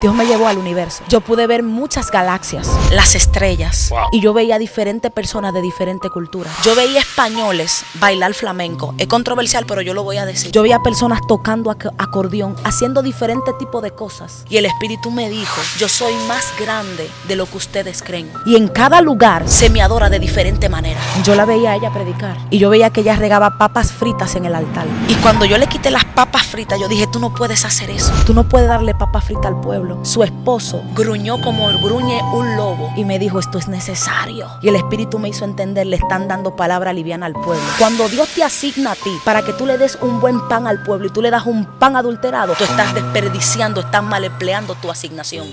Dios me llevó al universo. Yo pude ver muchas galaxias, las estrellas, y yo veía diferentes personas de diferentes culturas. Yo veía españoles bailar flamenco. Es controversial, pero yo lo voy a decir. Yo veía personas tocando acordeón, haciendo diferentes tipos de cosas. Y el Espíritu me dijo, yo soy más grande de lo que ustedes creen. Y en cada lugar se me adora de diferente manera. Yo la veía a ella predicar, y yo veía que ella regaba papas fritas en el altar. Y cuando yo le quité las papas fritas, yo dije, tú no puedes hacer eso. Tú no puedes darle papas fritas al pueblo. Su esposo gruñó como gruñe un lobo y me dijo, esto es necesario. Y el Espíritu me hizo entender, le están dando palabra liviana al pueblo. Cuando Dios te asigna a ti para que tú le des un buen pan al pueblo y tú le das un pan adulterado, tú estás desperdiciando, estás mal empleando tu asignación.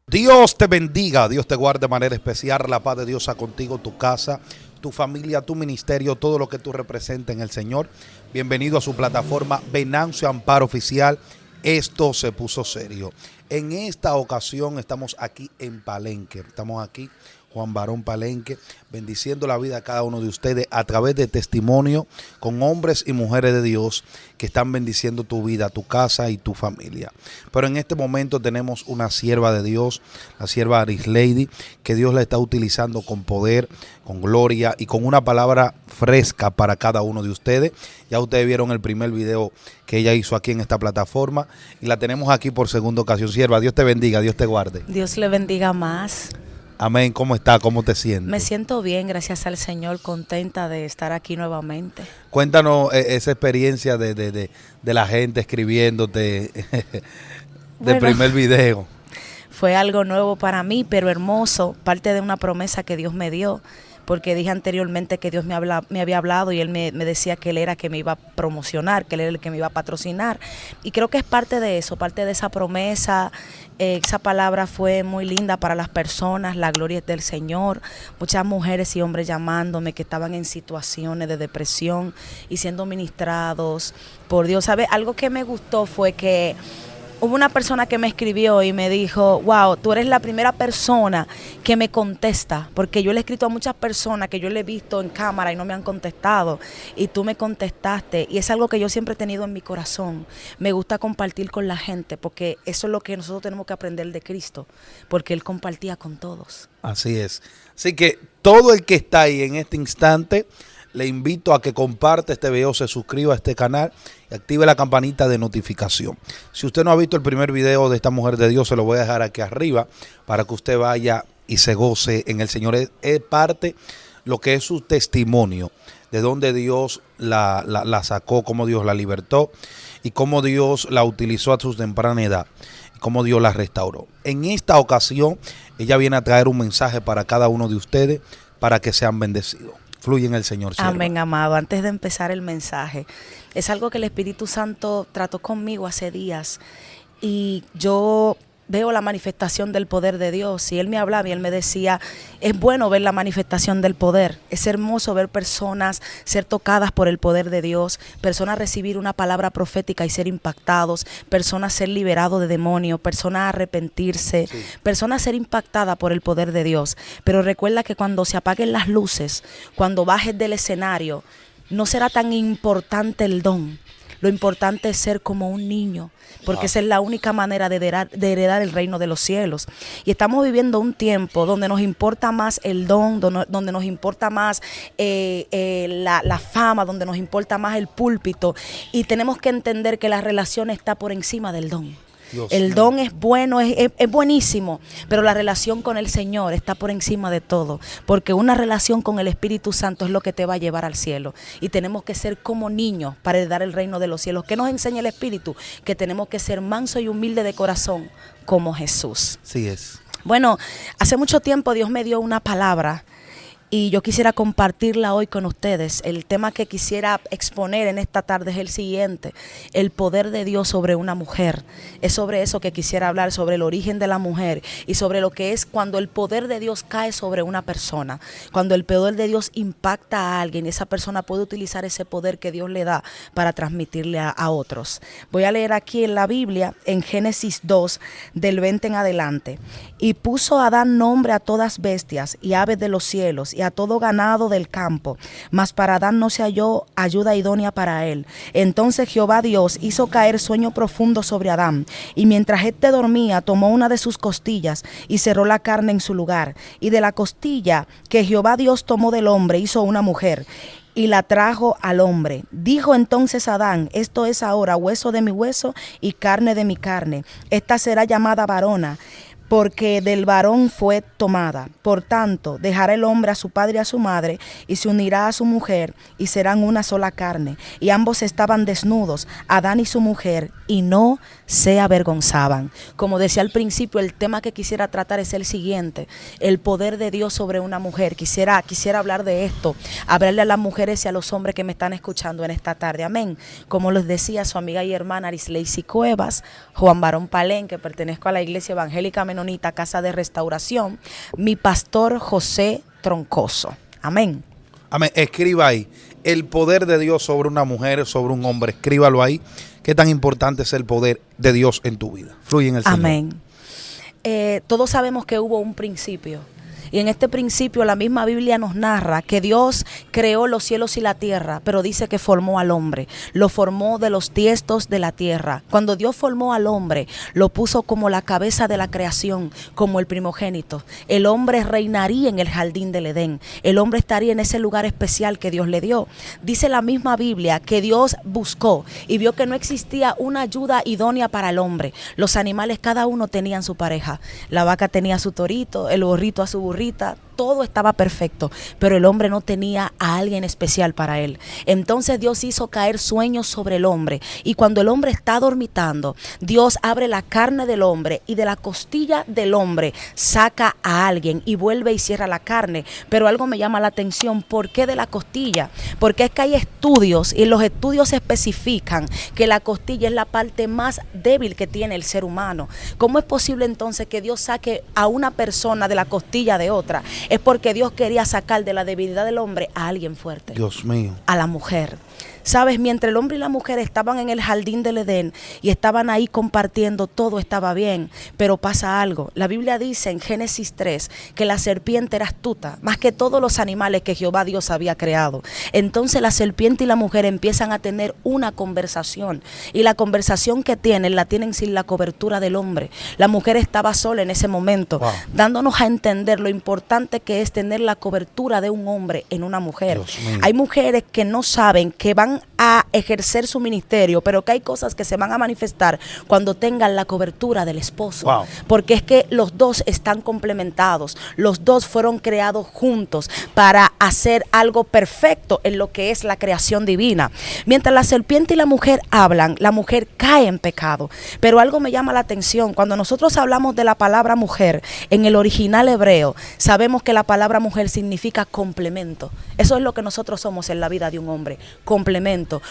Dios te bendiga, Dios te guarde de manera especial, la paz de Dios sea contigo, tu casa, tu familia, tu ministerio, todo lo que tú representas en el Señor. Bienvenido a su plataforma Venancio Amparo Oficial. Esto se puso serio. En esta ocasión estamos aquí en Palenque, estamos aquí Juan Barón Palenque, bendiciendo la vida a cada uno de ustedes a través de testimonio con hombres y mujeres de Dios que están bendiciendo tu vida, tu casa y tu familia. Pero en este momento tenemos una sierva de Dios, la sierva Arislady, que Dios la está utilizando con poder, con gloria y con una palabra fresca para cada uno de ustedes. Ya ustedes vieron el primer video que ella hizo aquí en esta plataforma y la tenemos aquí por segunda ocasión. Sierva, Dios te bendiga, Dios te guarde. Dios le bendiga más. Amén. ¿Cómo está? ¿Cómo te sientes? Me siento bien, gracias al Señor, contenta de estar aquí nuevamente. Cuéntanos esa experiencia de la gente escribiéndote del primer video. Fue algo nuevo para mí, pero hermoso, parte de una promesa que Dios me dio, porque dije anteriormente que Dios me había hablado y Él me decía que Él era que me iba a promocionar, que Él era el que me iba a patrocinar. Y creo que es parte de eso, parte de esa promesa. Esa palabra fue muy linda para las personas, la gloria es del Señor. Muchas mujeres y hombres llamándome que estaban en situaciones de depresión y siendo ministrados por Dios. ¿Sabe? Algo que me gustó fue que hubo una persona que me escribió y me dijo, wow, tú eres la primera persona que me contesta, porque yo le he escrito a muchas personas que yo le he visto en cámara y no me han contestado, y tú me contestaste, y es algo que yo siempre he tenido en mi corazón. Me gusta compartir con la gente, porque eso es lo que nosotros tenemos que aprender de Cristo, porque Él compartía con todos. Así es. Así que todo el que está ahí en este instante, le invito a que comparte este video, se suscriba a este canal y active la campanita de notificación. Si usted no ha visto el primer video de esta mujer de Dios, se lo voy a dejar aquí arriba para que usted vaya y se goce en el Señor. Es parte lo que es su testimonio, de dónde Dios la sacó, cómo Dios la libertó y cómo Dios la utilizó a su temprana edad y cómo Dios la restauró. En esta ocasión, ella viene a traer un mensaje para cada uno de ustedes para que sean bendecidos. Fluye en el Señor. Sierva. Amén, amado. Antes de empezar el mensaje, es algo que el Espíritu Santo trató conmigo hace días y yo veo la manifestación del poder de Dios y Él me hablaba y Él me decía, es bueno ver la manifestación del poder, es hermoso ver personas ser tocadas por el poder de Dios, personas recibir una palabra profética y ser impactados, personas ser liberados de demonios, personas arrepentirse, sí, personas ser impactadas por el poder de Dios. Pero recuerda que cuando se apaguen las luces, cuando bajes del escenario, no será tan importante el don. Lo importante es ser como un niño, porque esa es la única manera de heredar el reino de los cielos. Y estamos viviendo un tiempo donde nos importa más el don, donde nos importa más la fama, donde nos importa más el púlpito. Y tenemos que entender que la relación está por encima del don. El don es bueno, es buenísimo, pero la relación con el Señor está por encima de todo, porque una relación con el Espíritu Santo es lo que te va a llevar al cielo, y tenemos que ser como niños para heredar el reino de los cielos. ¿Qué nos enseña el Espíritu? Que tenemos que ser mansos y humildes de corazón como Jesús. Sí es. Bueno, hace mucho tiempo Dios me dio una palabra y yo quisiera compartirla hoy con ustedes. El tema que quisiera exponer en esta tarde es el siguiente: el poder de Dios sobre una mujer. Es sobre eso que quisiera hablar, sobre el origen de la mujer y sobre lo que es cuando el poder de Dios cae sobre una persona. Cuando el poder de Dios impacta a alguien, esa persona puede utilizar ese poder que Dios le da para transmitirle a otros. Voy a leer aquí en la Biblia, en Génesis 2, del 20 en adelante. Y puso Adán nombre a todas bestias y aves de los cielos y y a todo ganado del campo, mas para Adán no se halló ayuda idónea para él. Entonces Jehová Dios hizo caer sueño profundo sobre Adán, y mientras éste dormía, tomó una de sus costillas y cerró la carne en su lugar. Y de la costilla que Jehová Dios tomó del hombre, hizo una mujer y la trajo al hombre. Dijo entonces Adán: esto es ahora hueso de mi hueso y carne de mi carne. Esta será llamada varona, porque del varón fue tomada. Por tanto, dejará el hombre a su padre y a su madre, y se unirá a su mujer, y serán una sola carne. Y ambos estaban desnudos, Adán y su mujer, y no se avergonzaban. Como decía al principio, el tema que quisiera tratar es el siguiente: el poder de Dios sobre una mujer. Quisiera hablar de esto, hablarle a las mujeres y a los hombres que me están escuchando en esta tarde. Amén. Como les decía su amiga y hermana Arisleisi Cuevas, Juan Barón Palén, que pertenezco a la Iglesia Evangélica Menonita Casa de Restauración, mi pastor José Troncoso. Amén. Amén. Escriba ahí: el poder de Dios sobre una mujer, sobre un hombre. Escríbalo ahí. ¿Qué tan importante es el poder de Dios en tu vida? Fluye en el Señor. Amén. Todos sabemos que hubo un principio. Y en este principio la misma Biblia nos narra que Dios creó los cielos y la tierra, pero dice que formó al hombre. Lo formó de los tiestos de la tierra. Cuando Dios formó al hombre, lo puso como la cabeza de la creación, como el primogénito. El hombre reinaría en el jardín del Edén. El hombre estaría en ese lugar especial que Dios le dio. Dice la misma Biblia que Dios buscó y vio que no existía una ayuda idónea para el hombre. Los animales, cada uno tenían su pareja. La vaca tenía su torito, el burrito a su burrito. Todo estaba perfecto, pero el hombre no tenía a alguien especial para él. Entonces Dios hizo caer sueños sobre el hombre, y cuando el hombre está dormitando, Dios abre la carne del hombre y de la costilla del hombre saca a alguien y vuelve y cierra la carne. Pero algo me llama la atención: ¿por qué de la costilla? Porque es que hay estudios, y los estudios especifican que la costilla es la parte más débil que tiene el ser humano. ¿Cómo es posible entonces que Dios saque a una persona de la costilla de otra? Es porque Dios quería sacar de la debilidad del hombre a alguien fuerte. Dios mío. A la mujer. Sabes, mientras el hombre y la mujer estaban en el jardín del Edén y estaban ahí compartiendo, todo estaba bien, pero pasa algo. La Biblia dice en Génesis 3 que la serpiente era astuta, más que todos los animales que Jehová Dios había creado. Entonces la serpiente y la mujer empiezan a tener una conversación, y la conversación que tienen, la tienen sin la cobertura del hombre. La mujer estaba sola en ese momento, dándonos a entender lo importante que es tener la cobertura de un hombre en una mujer. Hay mujeres que no saben que van a ejercer su ministerio, pero que hay cosas que se van a manifestar cuando tengan la cobertura del esposo, porque es que los dos están complementados, los dos fueron creados juntos para hacer algo perfecto en lo que es la creación divina. Mientras la serpiente y la mujer hablan, la mujer cae en pecado. Pero algo me llama la atención: cuando nosotros hablamos de la palabra mujer en el original hebreo, sabemos que la palabra mujer significa complemento. Eso es lo que nosotros somos en la vida de un hombre, complemento.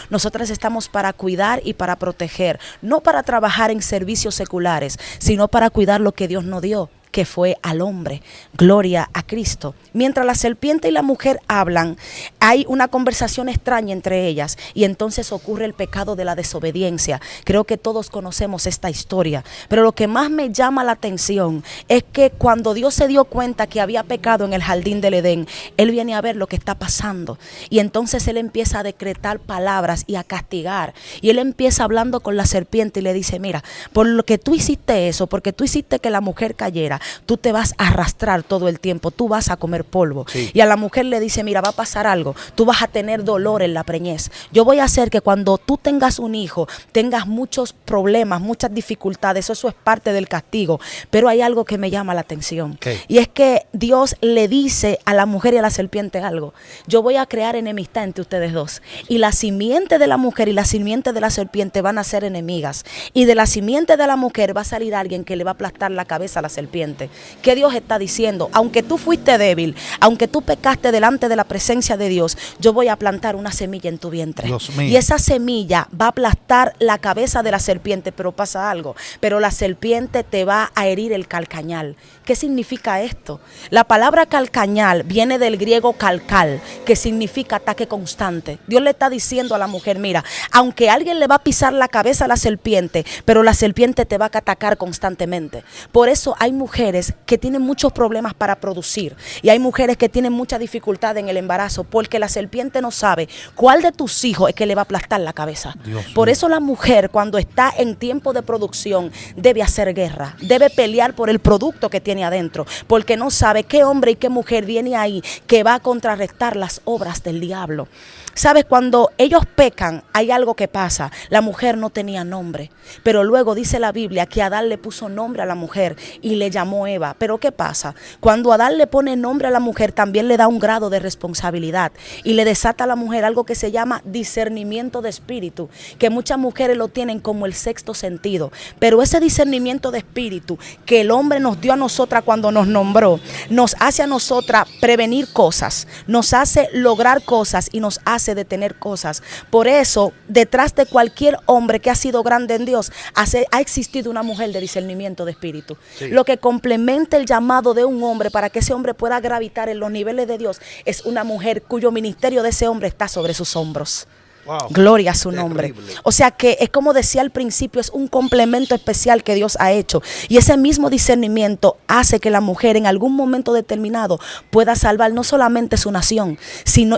Nosotras estamos para cuidar y para proteger, no para trabajar en servicios seculares, sino para cuidar lo que Dios nos dio, que fue al hombre. Gloria a Cristo. Mientras la serpiente y la mujer hablan, hay una conversación extraña entre ellas, y entonces ocurre el pecado de la desobediencia. Creo que todos conocemos esta historia, pero lo que más me llama la atención es que cuando Dios se dio cuenta que había pecado en el jardín del Edén, Él viene a ver lo que está pasando, y entonces Él empieza a decretar palabras y a castigar, y Él empieza hablando con la serpiente y le dice: mira, por lo que tú hiciste eso, porque tú hiciste que la mujer cayera, tú te vas a arrastrar todo el tiempo, tú vas a comer polvo. Y a la mujer le dice: mira, va a pasar algo, tú vas a tener dolor en la preñez. Yo voy a hacer que cuando tú tengas un hijo, tengas muchos problemas, muchas dificultades. Eso es parte del castigo. Pero hay algo que me llama la atención. Y es que Dios le dice a la mujer y a la serpiente algo: yo voy a crear enemistad entre ustedes dos, y la simiente de la mujer y la simiente de la serpiente van a ser enemigas, y de la simiente de la mujer va a salir alguien que le va a aplastar la cabeza a la serpiente. ¿Qué Dios está diciendo? Aunque tú fuiste débil, aunque tú pecaste delante de la presencia de Dios, yo voy a plantar una semilla en tu vientre. Y esa semilla va a aplastar la cabeza de la serpiente, pero pasa algo. Pero la serpiente te va a herir el calcañal. ¿Qué significa esto? La palabra calcañal viene del griego calcal, que significa ataque constante. Dios le está diciendo a la mujer: mira, aunque alguien le va a pisar la cabeza a la serpiente, pero la serpiente te va a atacar constantemente. Por eso hay mujeres mujeres que tienen muchos problemas para producir y hay mujeres que tienen mucha dificultad en el embarazo porque la serpiente no sabe cuál de tus hijos es que le va a aplastar la cabeza. Por eso la mujer, cuando está en tiempo de producción, debe hacer guerra, debe pelear por el producto que tiene adentro, porque no sabe qué hombre y qué mujer viene ahí que va a contrarrestar las obras del diablo. ¿Sabes? Cuando ellos pecan, hay algo que pasa. La mujer no tenía nombre, pero luego dice la Biblia que Adán le puso nombre a la mujer y le llamó Eva. Pero ¿qué pasa? Cuando Adán le pone nombre a la mujer, también le da un grado de responsabilidad y le desata a la mujer algo que se llama discernimiento de espíritu, que muchas mujeres lo tienen como el sexto sentido. Pero ese discernimiento de espíritu que el hombre nos dio a nosotras cuando nos nombró, nos hace a nosotras prevenir cosas, nos hace lograr cosas y nos hace detener cosas. Por eso, detrás de cualquier hombre que ha sido grande en Dios, ha existido una mujer de discernimiento de espíritu. Sí. Lo que complementa el llamado de un hombre para que ese hombre pueda gravitar en los niveles de Dios es una mujer cuyo ministerio de ese hombre está sobre sus hombros. Wow. Gloria a su nombre. Terrible. O sea que es como decía al principio, es un complemento especial que Dios ha hecho. Y ese mismo discernimiento hace que la mujer en algún momento determinado pueda salvar no solamente su nación,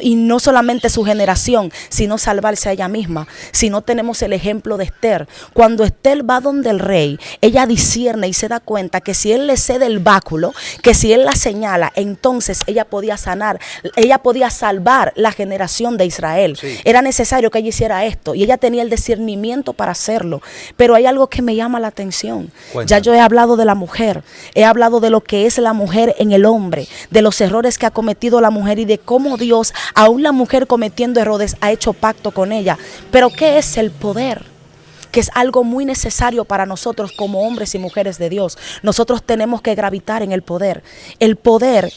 y no solamente su generación, sino salvarse a ella misma. Si no tenemos el ejemplo de Esther. Cuando Esther va donde el rey, ella discierne y se da cuenta que si él le cede el báculo, que si él la señala, entonces ella podía sanar, ella podía salvar la generación de Israel. Sí. Era necesario que ella hiciera esto y ella tenía el discernimiento para hacerlo. Pero hay algo que me llama la atención. Cuéntame. Ya yo he hablado de la mujer, he hablado de lo que es la mujer en el hombre, de los errores que ha cometido la mujer y de cómo Dios, aún la mujer cometiendo errores, ha hecho pacto con ella. Pero ¿qué es el poder? Que es algo muy necesario para nosotros como hombres y mujeres de Dios. Nosotros tenemos que gravitar en el poder. El poder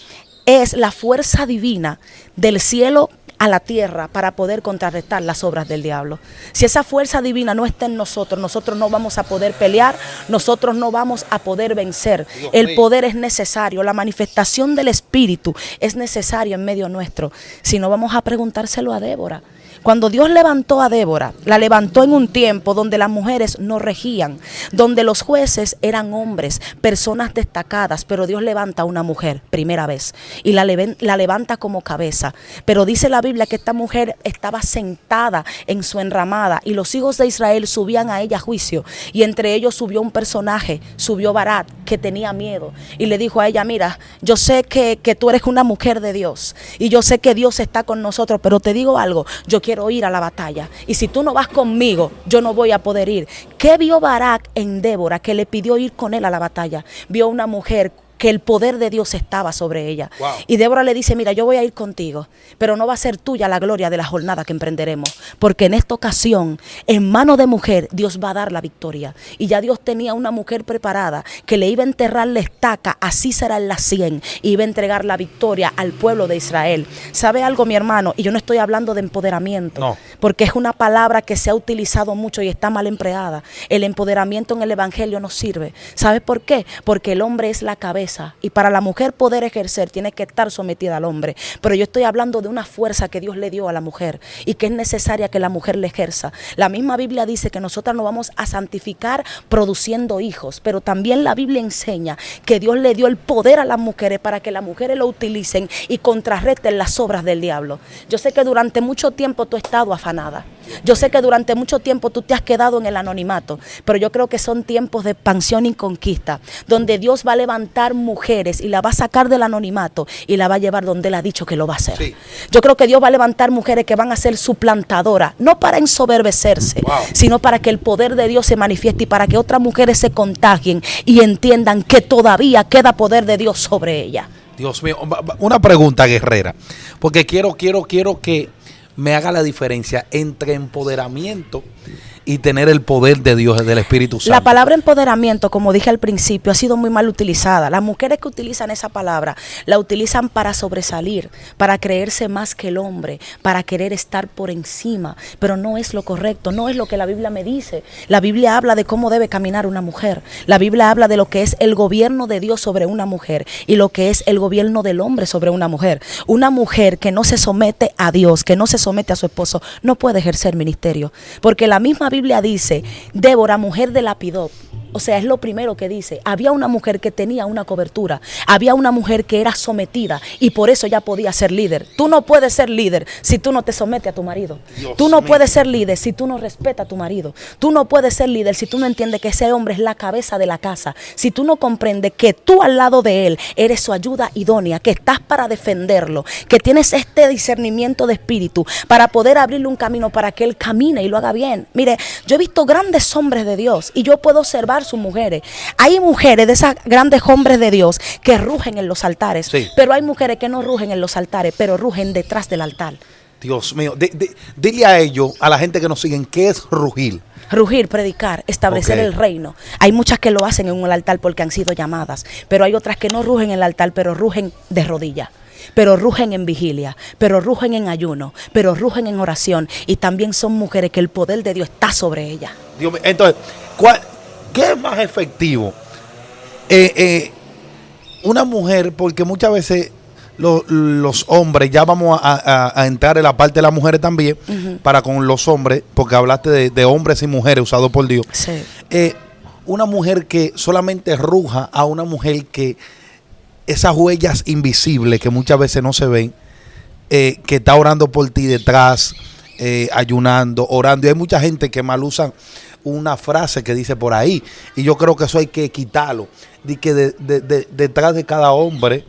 es la fuerza divina del cielo a la tierra para poder contrarrestar las obras del diablo. Si esa fuerza divina no está en nosotros, nosotros no vamos a poder pelear, nosotros no vamos a poder vencer. El poder es necesario, la manifestación del Espíritu es necesaria en medio nuestro. Si no, vamos a preguntárselo a Débora. Cuando Dios levantó a Débora, la levantó en un tiempo donde las mujeres no regían, donde los jueces eran hombres, personas destacadas, pero Dios levanta a una mujer, primera vez, y la levanta como cabeza. Pero dice la Biblia que esta mujer estaba sentada en su enramada y los hijos de Israel subían a ella a juicio, y entre ellos subió un personaje, subió Barak, que tenía miedo, y le dijo a ella: mira, yo sé que tú eres una mujer de Dios, y yo sé que Dios está con nosotros, pero te digo algo, yo quiero ir a la batalla y si tú no vas conmigo yo no voy a poder ir. ¿Qué vio Barak en Débora que le pidió ir con él a la batalla? Vio una mujer que el poder de Dios estaba sobre ella. Wow. Y Débora le dice: mira, yo voy a ir contigo, pero no va a ser tuya la gloria de la jornada que emprenderemos, porque en esta ocasión, en mano de mujer, Dios va a dar la victoria. Y ya Dios tenía una mujer preparada que le iba a enterrar la estaca, así será en la 100, y iba a entregar la victoria al pueblo de Israel. ¿Sabe algo, mi hermano? Y yo no estoy hablando de empoderamiento, no, porque es una palabra que se ha utilizado mucho y está mal empleada. El empoderamiento en el evangelio no sirve. ¿Sabes por qué? Porque el hombre es la cabeza, y para la mujer poder ejercer tiene que estar sometida al hombre. Pero yo estoy hablando de una fuerza que Dios le dio a la mujer y que es necesaria que la mujer le ejerza. La misma Biblia dice que nosotras nos vamos a santificar produciendo hijos, pero también la Biblia enseña que Dios le dio el poder a las mujeres para que las mujeres lo utilicen y contrarresten las obras del diablo. Yo sé que durante mucho tiempo tú has estado afanada. Yo sé que durante mucho tiempo tú te has quedado en el anonimato, pero yo creo que son tiempos de expansión y conquista, donde Dios va a levantar mujeres y la va a sacar del anonimato y la va a llevar donde Él ha dicho que lo va a hacer. Sí. Yo creo que Dios va a levantar mujeres que van a ser suplantadoras, no para ensoberbecerse, sino para que el poder de Dios se manifieste y para que otras mujeres se contagien y entiendan que todavía queda poder de Dios sobre ellas. Dios mío, una pregunta, guerrera, porque quiero que me haga la diferencia entre empoderamiento y tener el poder de Dios, del Espíritu Santo. La palabra empoderamiento, como dije al principio, ha sido muy mal utilizada. Las mujeres que utilizan esa palabra, la utilizan para sobresalir, para creerse más que el hombre, para querer estar por encima, pero no es lo correcto, no es lo que la Biblia me dice. La Biblia habla de cómo debe caminar una mujer. La Biblia habla de lo que es el gobierno de Dios sobre una mujer y lo que es el gobierno del hombre sobre una mujer. Una mujer que no se somete a Dios, que no se somete a su esposo, no puede ejercer ministerio, porque la misma Biblia dice: Débora, mujer de Lapidot. O sea, es lo primero que dice. Había una mujer que tenía una cobertura, había una mujer que era sometida y por eso ya podía ser líder. Tú no puedes ser líder si tú no te sometes a tu marido. Tú no puedes ser líder si tú no respetas a tu marido. Tú no puedes ser líder si tú no entiendes que ese hombre es la cabeza de la casa. Si tú no comprendes que tú al lado de él eres su ayuda idónea, que estás para defenderlo, que tienes este discernimiento de espíritu para poder abrirle un camino para que él camine y lo haga bien. Mire, yo he visto grandes hombres de Dios y yo puedo observar sus mujeres. Hay mujeres de esas grandes hombres de Dios que rugen en los altares, Sí. pero hay mujeres que no rugen en los altares, pero rugen detrás del altar. Dios mío, dile a ellos, a la gente que nos siguen, ¿qué es rugir? Rugir, predicar, establecer Ok. el reino. Hay muchas que lo hacen en un altar porque han sido llamadas, pero hay otras que no rugen en el altar, pero rugen de rodillas, pero rugen en vigilia, pero rugen en ayuno, pero rugen en oración, y también son mujeres que el poder de Dios está sobre ellas. Dios mío, entonces, ¿qué es más efectivo? Una mujer, porque muchas veces los hombres, ya vamos a entrar en la parte de las mujeres también, para con los hombres, porque hablaste de hombres y mujeres usados por Dios. Sí. Una mujer que solamente ruja a una mujer que esas huellas invisibles que muchas veces no se ven, que está orando por ti detrás, ayunando, orando. Y hay mucha gente que mal usan una frase que dice por ahí, y yo creo que eso hay que quitarlo, de que detrás de cada hombre,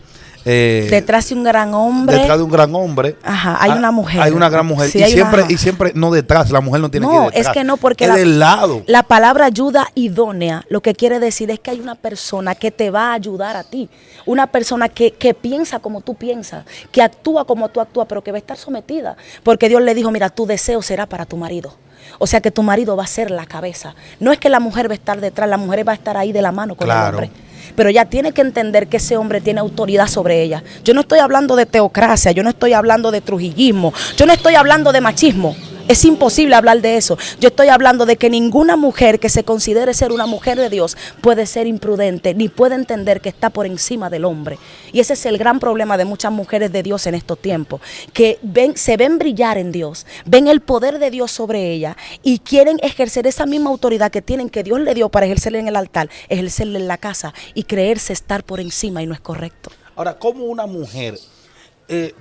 Detrás de un gran hombre, detrás de un gran hombre, ajá, hay una mujer. hay una gran mujer. Sí, y hay siempre, una- y siempre no detrás, la mujer no tiene que ir No, detrás. es que no, porque es del lado. la palabra ayuda idónea lo que quiere decir es que hay una persona que te va a ayudar a ti, una persona que piensa como tú piensas, que actúa como tú actúas, pero que va a estar sometida, porque Dios le dijo, mira, tu deseo será para tu marido. O sea que tu marido va a ser la cabeza. No es que la mujer va a estar detrás, la mujer va a estar ahí de la mano con Claro. el hombre. Pero ella tiene que entender que ese hombre tiene autoridad sobre ella. Yo no estoy hablando de teocracia, yo no estoy hablando de trujillismo, yo no estoy hablando de machismo. Es imposible hablar de eso. Yo estoy hablando de que ninguna mujer que se considere ser una mujer de Dios puede ser imprudente, ni puede entender que está por encima del hombre. Y ese es el gran problema de muchas mujeres de Dios en estos tiempos, que se ven brillar en Dios, ven el poder de Dios sobre ella y quieren ejercer esa misma autoridad que tienen, que Dios le dio para ejercerla en el altar, ejercerla en la casa y creerse estar por encima, y no es correcto. Ahora, ¿cómo una mujer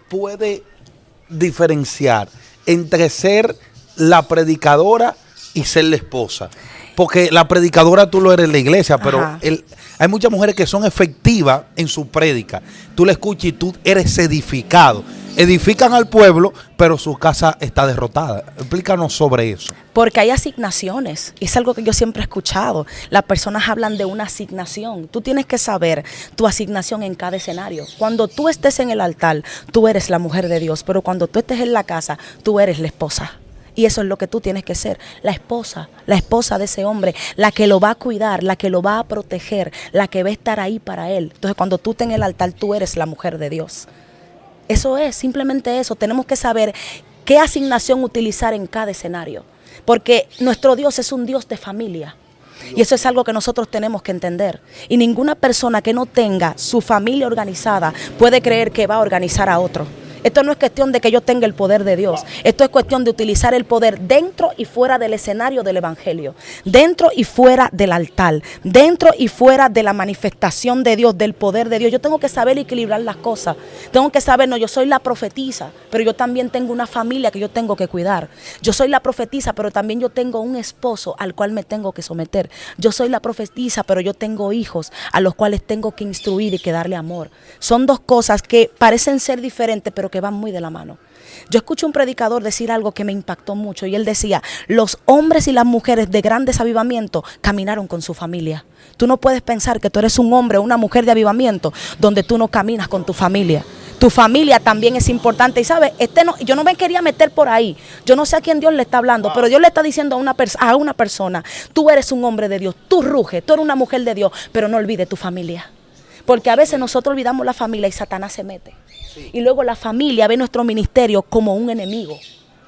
puede diferenciar entre ser la predicadora y ser la esposa? Porque la predicadora tú lo eres en la iglesia, pero Ajá. hay muchas mujeres que son efectivas en su prédica. Tú la escuchas y tú eres edificado. Edifican al pueblo, pero su casa está derrotada. Explícanos sobre eso. Porque hay asignaciones, y es algo que yo siempre he escuchado. Las personas hablan de una asignación. Tú tienes que saber tu asignación en cada escenario. Cuando tú estés en el altar, tú eres la mujer de Dios, pero cuando tú estés en la casa, tú eres la esposa. Y eso es lo que tú tienes que ser, la esposa de ese hombre, la que lo va a cuidar, la que lo va a proteger, la que va a estar ahí para él. Entonces, cuando tú estés en el altar, tú eres la mujer de Dios. Eso es, simplemente eso. Tenemos que saber qué asignación utilizar en cada escenario. Porque nuestro Dios es un Dios de familia. Y eso es algo que nosotros tenemos que entender. Y ninguna persona que no tenga su familia organizada puede creer que va a organizar a otro. Esto no es cuestión de que yo tenga el poder de Dios. Esto es cuestión de utilizar el poder dentro y fuera del escenario del evangelio, dentro y fuera del altar, dentro y fuera de la manifestación de Dios, del poder de Dios. Yo tengo que saber equilibrar las cosas. Tengo que saber, no, yo soy la profetisa, pero yo también tengo una familia que yo tengo que cuidar. Yo soy la profetisa, pero también yo tengo un esposo al cual me tengo que someter. Yo soy la profetisa, pero yo tengo hijos a los cuales tengo que instruir y que darle amor. Son dos cosas que parecen ser diferentes, pero que van muy de la mano. Yo escuché un predicador decir algo que me impactó mucho, y él decía, los hombres y las mujeres de grandes avivamientos caminaron con su familia. Tú no puedes pensar que tú eres un hombre o una mujer de avivamiento donde tú no caminas con tu familia. Tu familia también es importante. Y sabes, yo no me quería meter por ahí. Yo no sé a quién Dios le está hablando, pero Dios le está diciendo a una persona, tú eres un hombre de Dios, tú ruge, tú eres una mujer de Dios, pero no olvides tu familia. Porque a veces nosotros olvidamos la familia y Satanás se mete. Y luego la familia ve nuestro ministerio como un enemigo.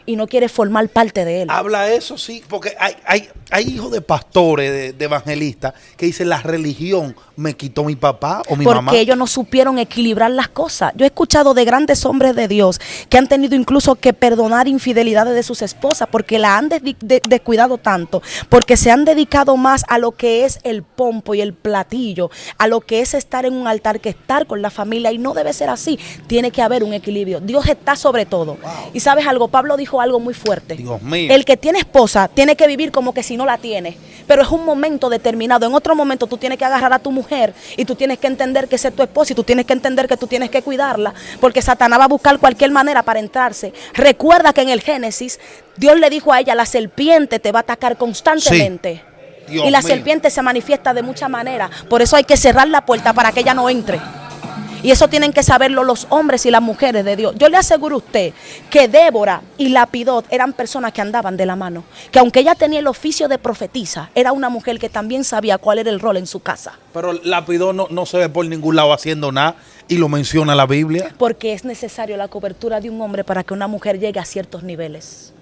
y no quiere formar parte de él. Habla eso, sí, porque hay hijos de pastores, de evangelistas, que dicen la religión me quitó mi papá o mi Porque mamá. ellos no supieron equilibrar las cosas. Yo he escuchado de grandes hombres de Dios que han tenido incluso que perdonar infidelidades de sus esposas porque la han descuidado tanto, porque se han dedicado más a lo que es el pompo y el platillo, a lo que es estar en un altar que estar con la familia, y no debe ser así. Tiene que haber un equilibrio. Dios está sobre todo. Wow. Y sabes algo, Pablo dijo algo muy fuerte. Dios mío. El que tiene esposa tiene que vivir como que si no la tiene, pero es un momento determinado. En otro momento tú tienes que agarrar a tu mujer y tú tienes que entender que esa es tu esposa y tú tienes que entender que tú tienes que cuidarla, porque Satanás va a buscar cualquier manera para entrarse. Recuerda que en el Génesis Dios le dijo a ella: la serpiente te va a atacar constantemente. Sí. Dios Y la mío. serpiente se manifiesta de muchas maneras. Por eso hay que cerrar la puerta para que ella no entre. Y eso tienen que saberlo los hombres y las mujeres de Dios. Yo le aseguro a usted que Débora y Lapidot eran personas que andaban de la mano. Que aunque ella tenía el oficio de profetisa, era una mujer que también sabía cuál era el rol en su casa. Pero Lapidot no se ve por ningún lado haciendo nada y lo menciona la Biblia. Porque es necesario la cobertura de un hombre para que una mujer llegue a ciertos niveles.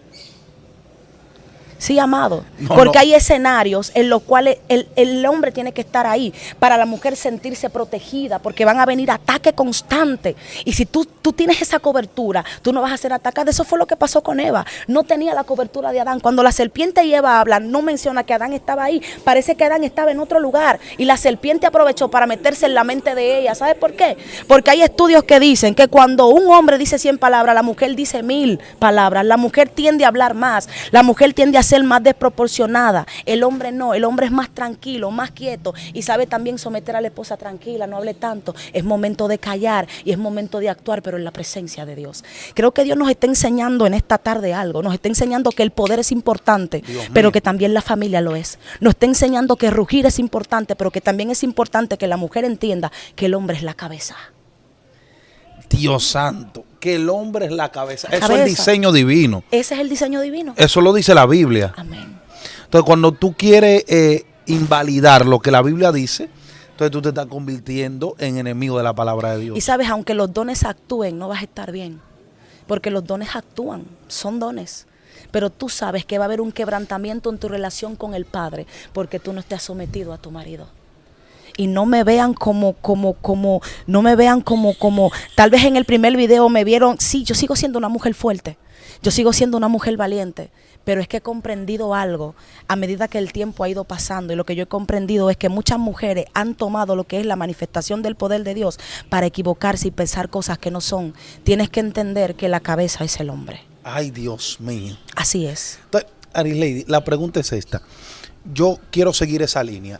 Sí, amado, porque hay escenarios en los cuales el hombre tiene que estar ahí para la mujer sentirse protegida, porque van a venir ataques constantes. Y si tú tienes esa cobertura, tú no vas a ser atacada. Eso fue lo que pasó con Eva. No tenía la cobertura de Adán. Cuando la serpiente y Eva hablan, no menciona que Adán estaba ahí. Parece que Adán estaba en otro lugar. Y la serpiente aprovechó para meterse en la mente de ella. ¿Sabes por qué? Porque hay estudios que dicen que cuando un hombre dice 100 palabras, la mujer dice 1000 palabras. La mujer tiende a hablar más. La mujer tiende a ser más desproporcionada. El hombre no. El hombre es más tranquilo, más quieto y sabe también someter a la esposa tranquila. No hable tanto. Es momento de callar y es momento de actuar, pero en la presencia de Dios. Creo que Dios nos está enseñando en esta tarde algo. Nos está enseñando que el poder es importante, pero que también la familia lo es. Nos está enseñando que rugir es importante, pero que también es importante que la mujer entienda que el hombre es la cabeza. Dios santo, que el hombre es la cabeza. Eso cabeza. es el diseño divino. Ese es el diseño divino. Eso lo dice la Biblia. Amén. Entonces, cuando tú quieres invalidar lo que la Biblia dice, entonces tú te estás convirtiendo en enemigo de la palabra de Dios. Y sabes, aunque los dones actúen, no vas a estar bien. Porque los dones actúan, son dones. Pero tú sabes que va a haber un quebrantamiento en tu relación con el Padre, porque tú no te has sometido a tu marido. Y no me vean no me vean como, tal vez en el primer video me vieron, sí, yo sigo siendo una mujer fuerte, yo sigo siendo una mujer valiente, pero es que he comprendido algo a medida que el tiempo ha ido pasando, y lo que yo he comprendido es que muchas mujeres han tomado lo que es la manifestación del poder de Dios para equivocarse y pensar cosas que no son. Tienes que entender que la cabeza es el hombre. Ay, Dios mío. Así es. Entonces, Arislady, la pregunta es esta. Yo quiero seguir esa línea.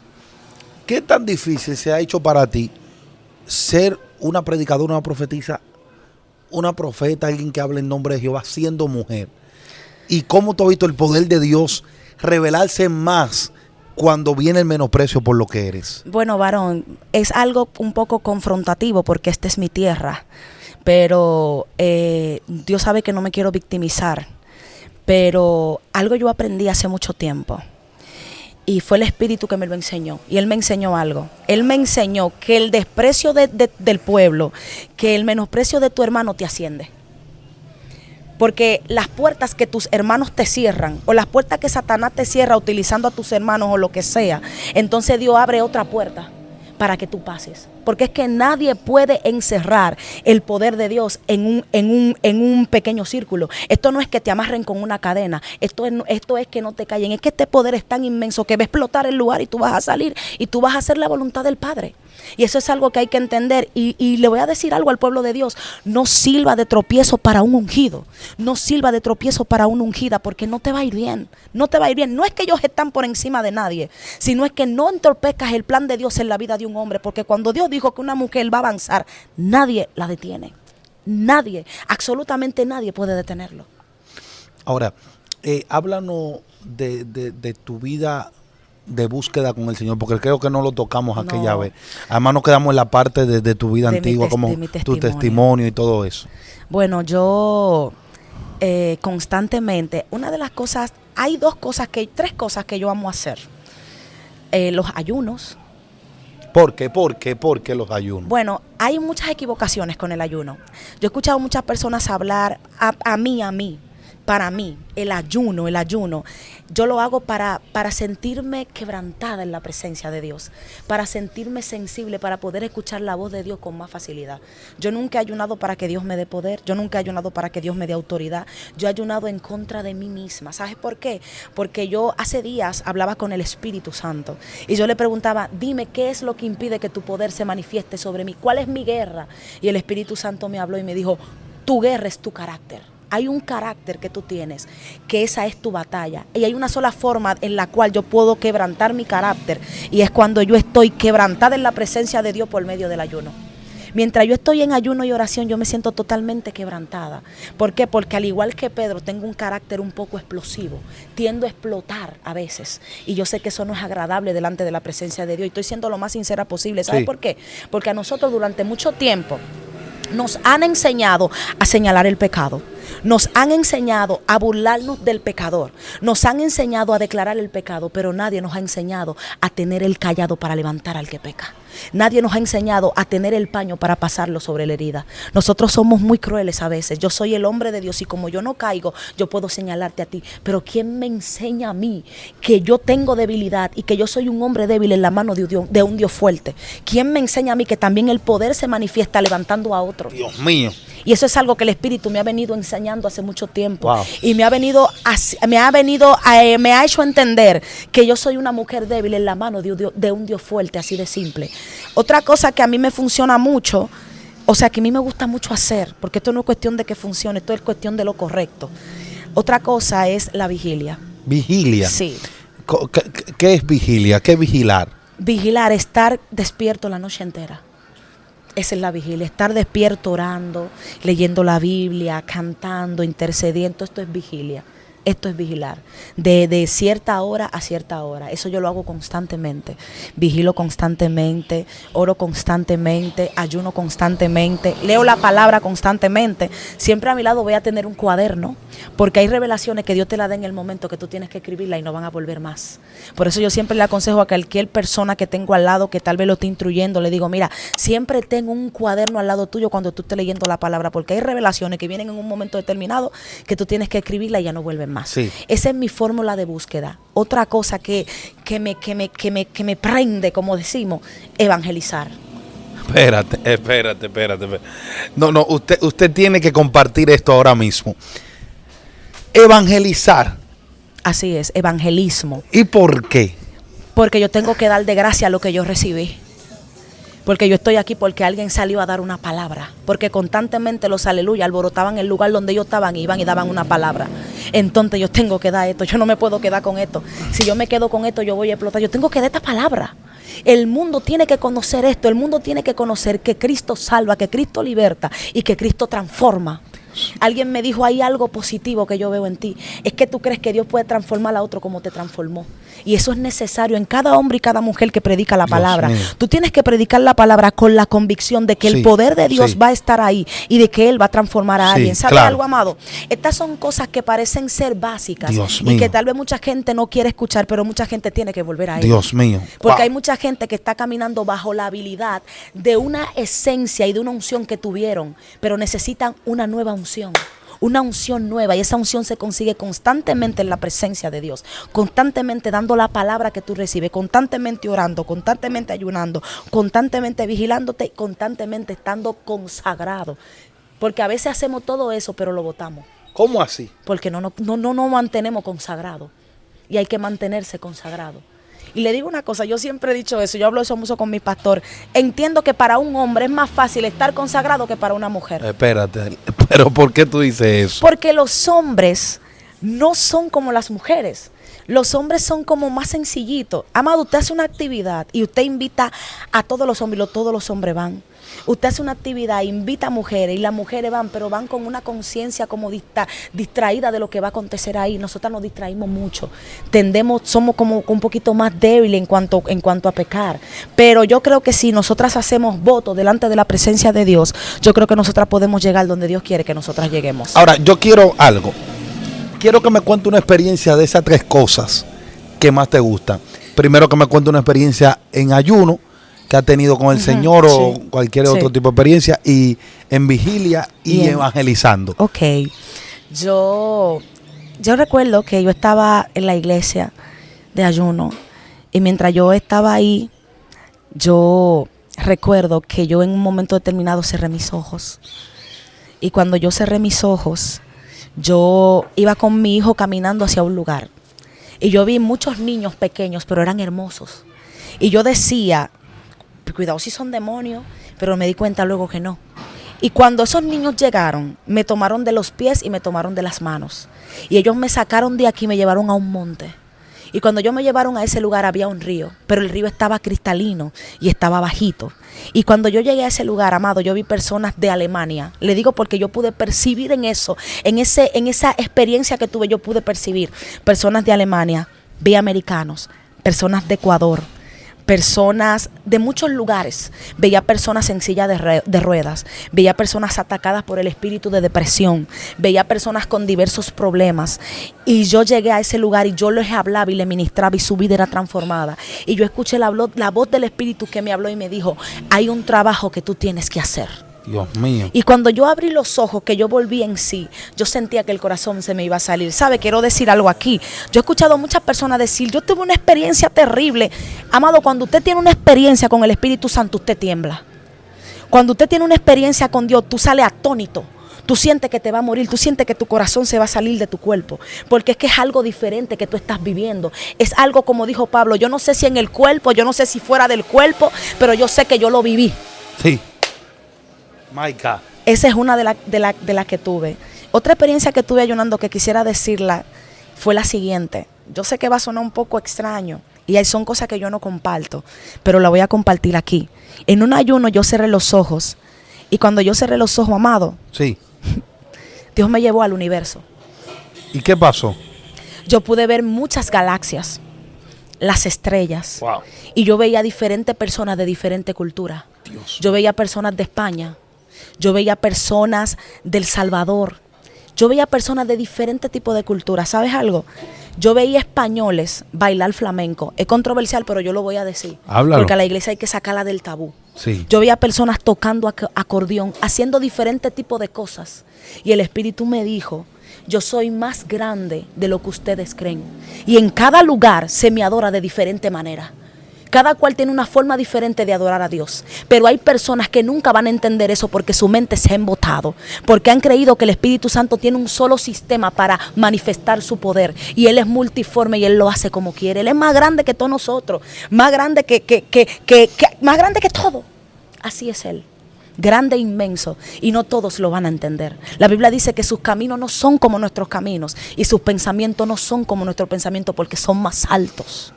¿Qué tan difícil se ha hecho para ti ser una predicadora, una profetisa, una profeta, alguien que hable en nombre de Jehová siendo mujer? ¿Y cómo tú has visto el poder de Dios revelarse más cuando viene el menosprecio por lo que eres? Bueno, varón, es algo un poco confrontativo porque esta es mi tierra, pero Dios sabe que no me quiero victimizar, pero algo yo aprendí hace mucho tiempo. Y fue el Espíritu que me lo enseñó. Y Él me enseñó algo. Él me enseñó que el desprecio del pueblo, que el menosprecio de tu hermano te asciende. Porque las puertas que tus hermanos te cierran, o las puertas que Satanás te cierra utilizando a tus hermanos o lo que sea, entonces Dios abre otra puerta para que tú pases. Porque es que nadie puede encerrar el poder de Dios en un pequeño círculo. Esto no es que te amarren con una cadena. Esto es que no te callen. Es que este poder es tan inmenso que va a explotar el lugar y tú vas a salir y tú vas a hacer la voluntad del Padre. Y eso es algo que hay que entender. Y le voy a decir algo al pueblo de Dios. No sirva de tropiezo para un ungido. No sirva de tropiezo para una ungida, porque no te va a ir bien. No te va a ir bien. No es que ellos están por encima de nadie, sino es que no entorpezcas el plan de Dios en la vida de un hombre. Porque cuando Dios dijo que una mujer va a avanzar, nadie la detiene. Nadie, absolutamente nadie puede detenerlo. Ahora, háblanos de tu vida de búsqueda con el Señor, porque creo que no lo tocamos aquella vez. Además nos quedamos en la parte de tu vida antigua, como tu testimonio y todo eso. Bueno, yo constantemente, una de las cosas, hay tres cosas que yo amo hacer. Los ayunos. ¿Por qué? ¿Por qué los ayunos? Bueno, hay muchas equivocaciones con el ayuno. Yo he escuchado muchas personas hablar a mí, para mí, el ayuno, yo lo hago para sentirme quebrantada en la presencia de Dios, para sentirme sensible, para poder escuchar la voz de Dios con más facilidad. Yo nunca he ayunado para que Dios me dé poder, yo nunca he ayunado para que Dios me dé autoridad, yo he ayunado en contra de mí misma. ¿Sabes por qué? Porque yo hace días hablaba con el Espíritu Santo y yo le preguntaba, dime, ¿qué es lo que impide que tu poder se manifieste sobre mí? ¿Cuál es mi guerra? Y el Espíritu Santo me habló y me dijo, tu guerra es tu carácter. Hay un carácter que tú tienes, que esa es tu batalla. Y hay una sola forma en la cual yo puedo quebrantar mi carácter, y es cuando yo estoy quebrantada en la presencia de Dios por medio del ayuno. Mientras yo estoy en ayuno y oración, yo me siento totalmente quebrantada. ¿Por qué? Porque al igual que Pedro, tengo un carácter un poco explosivo. Tiendo a explotar a veces. Y yo sé que eso no es agradable delante de la presencia de Dios. Y estoy siendo lo más sincera posible. ¿Sabes por qué? Porque a nosotros durante mucho tiempo nos han enseñado a señalar el pecado. Nos han enseñado a burlarnos del pecador. Nos han enseñado a declarar el pecado, pero nadie nos ha enseñado a tener el cayado para levantar al que peca. Nadie nos ha enseñado a tener el paño para pasarlo sobre la herida. Nosotros somos muy crueles a veces. Yo soy el hombre de Dios y como yo no caigo, yo puedo señalarte a ti. Pero ¿quién me enseña a mí que yo tengo debilidad y que yo soy un hombre débil en la mano de un Dios fuerte? ¿Quién me enseña a mí que también el poder se manifiesta levantando a otro? Dios mío. Y eso es algo que el Espíritu me ha venido enseñando hace mucho tiempo. Wow. Y me ha hecho entender que yo soy una mujer débil en la mano de un Dios fuerte, así de simple. Otra cosa que a mí me funciona mucho, o sea, que a mí me gusta mucho hacer, porque esto no es cuestión de que funcione, esto es cuestión de lo correcto. Otra cosa es la vigilia. ¿Vigilia? Sí. ¿Qué es vigilia? ¿Qué es vigilar? Vigilar, estar despierto la noche entera. Esa es la vigilia, estar despierto orando, leyendo la Biblia, cantando, intercediendo. Esto es vigilia, esto es vigilar, de cierta hora a cierta hora. Eso yo lo hago constantemente, vigilo constantemente, oro constantemente, ayuno constantemente, leo la palabra constantemente. Siempre a mi lado voy a tener un cuaderno, porque hay revelaciones que Dios te la da en el momento que tú tienes que escribirla y no van a volver más. Por eso yo siempre le aconsejo a cualquier persona que tengo al lado que tal vez lo esté instruyendo, le digo, mira, siempre ten un cuaderno al lado tuyo cuando tú estés leyendo la palabra, porque hay revelaciones que vienen en un momento determinado que tú tienes que escribirla y ya no vuelven más. Sí. Esa es mi fórmula de búsqueda. Otra cosa que me prende, como decimos, evangelizar. Espérate. No, usted tiene que compartir esto ahora mismo. Evangelizar. Así es, evangelismo. ¿Y por qué? Porque yo tengo que dar de gracia lo que yo recibí. Porque yo estoy aquí porque alguien salió a dar una palabra. Porque constantemente los aleluya alborotaban el lugar donde ellos estaban, iban y daban una palabra. Entonces yo tengo que dar esto, yo no me puedo quedar con esto. Si yo me quedo con esto, yo voy a explotar. Yo tengo que dar esta palabra. El mundo tiene que conocer esto, el mundo tiene que conocer que Cristo salva, que Cristo liberta y que Cristo transforma. Alguien me dijo, hay algo positivo que yo veo en ti, es que tú crees que Dios puede transformar a otro como te transformó, y eso es necesario en cada hombre y cada mujer que predica la palabra. Tú tienes que predicar la palabra con la convicción de que el poder de Dios va a estar ahí y de que Él va a transformar a alguien. ¿Sabes algo, amado? Estas son cosas que parecen ser básicas y que tal vez mucha gente no quiere escuchar, pero mucha gente tiene que volver a Él. Dios mío. Porque hay mucha gente que está caminando bajo la habilidad de una esencia y de una unción que tuvieron, pero necesitan una nueva unción. Una unción nueva, y esa unción se consigue constantemente en la presencia de Dios, constantemente dando la palabra que tú recibes, constantemente orando, constantemente ayunando, constantemente vigilándote, constantemente estando consagrado. Porque a veces hacemos todo eso, pero lo botamos. ¿Cómo así? Porque no mantenemos consagrado, y hay que mantenerse consagrado. Y le digo una cosa, yo siempre he dicho eso, yo hablo eso mucho con mi pastor. Entiendo que para un hombre es más fácil estar consagrado que para una mujer. Espérate, pero ¿por qué tú dices eso? Porque los hombres no son como las mujeres. Los hombres son como más sencillitos. Amado, usted hace una actividad y usted invita a todos los hombres y todos los hombres van. Usted hace una actividad, invita a mujeres y las mujeres van, pero van con una conciencia como distraída de lo que va a acontecer ahí. Nosotras nos distraímos mucho. Somos como un poquito más débiles en cuanto a pecar. Pero yo creo que si nosotras hacemos votos delante de la presencia de Dios, yo creo que nosotras podemos llegar donde Dios quiere que nosotras lleguemos. Ahora, yo quiero algo. Quiero que me cuente una experiencia de esas tres cosas que más te gustan. Primero, que me cuente una experiencia en ayuno que ha tenido con el Señor o cualquier otro tipo de experiencia, y en vigilia y evangelizando. Ok, yo Yo recuerdo que yo estaba en la iglesia de ayuno y mientras yo estaba ahí, yo recuerdo que yo en un momento determinado cerré mis ojos. Y cuando yo cerré mis ojos, yo iba con mi hijo caminando hacia un lugar. Y yo vi muchos niños pequeños, pero eran hermosos. Y yo decía, cuidado si son demonios, pero me di cuenta luego que no. Y cuando esos niños llegaron, me tomaron de los pies y me tomaron de las manos. Y ellos me sacaron de aquí y me llevaron a un monte. Y cuando ellos me llevaron a ese lugar había un río, pero el río estaba cristalino y estaba bajito. Y cuando yo llegué a ese lugar, amado, yo vi personas de Alemania. Le digo porque yo pude percibir en eso, en esa experiencia que tuve, yo pude percibir personas de Alemania, vi americanos, personas de Ecuador, personas de muchos lugares. Veía personas en silla de ruedas, veía personas atacadas por el espíritu de depresión, veía personas con diversos problemas. Y yo llegué a ese lugar y yo les hablaba y les ministraba y su vida era transformada. Y yo escuché la voz del espíritu que me habló y me dijo, hay un trabajo que tú tienes que hacer. Dios mío. Y cuando yo abrí los ojos, que yo volví en sí, yo sentía que el corazón se me iba a salir. ¿Sabe? Quiero decir algo aquí. Yo he escuchado a muchas personas decir, yo tuve una experiencia terrible. Amado, cuando usted tiene una experiencia con el Espíritu Santo, usted tiembla. Cuando usted tiene una experiencia con Dios, tú sales atónito. Tú sientes que te va a morir, tú sientes que tu corazón se va a salir de tu cuerpo, porque es que es algo diferente que tú estás viviendo. Es algo como dijo Pablo, yo no sé si en el cuerpo, yo no sé si fuera del cuerpo, pero yo sé que yo lo viví. Sí. My God. Esa es una de las que tuve. Otra experiencia que tuve ayunando que quisiera decirla fue la siguiente. Yo sé que va a sonar un poco extraño y son cosas que yo no comparto, pero la voy a compartir aquí. En un ayuno yo cerré los ojos y cuando yo cerré los ojos, amado, Sí. Dios me llevó al universo. ¿Y qué pasó? Yo pude ver muchas galaxias, las estrellas, Wow. y yo veía diferentes personas de diferente cultura. Dios. Yo veía personas de España, yo veía personas del Salvador, yo veía personas de diferentes tipos de culturas. ¿Sabes algo? Yo veía españoles bailar flamenco. Es controversial, pero yo lo voy a decir. Háblalo. Porque a la iglesia hay que sacarla del tabú. Sí. Yo veía personas tocando acordeón, haciendo diferentes tipos de cosas. Y el Espíritu me dijo, yo soy más grande de lo que ustedes creen. Y en cada lugar se me adora de diferente manera. Cada cual tiene una forma diferente de adorar a Dios. Pero hay personas que nunca van a entender eso porque su mente se ha embotado. Porque han creído que el Espíritu Santo tiene un solo sistema para manifestar su poder. Y Él es multiforme y Él lo hace como quiere. Él es más grande que todos nosotros. Más grande más grande que todo. Así es Él. Grande e inmenso, y no todos lo van a entender. La Biblia dice que sus caminos no son como nuestros caminos y sus pensamientos no son como nuestros pensamientos porque son más altos.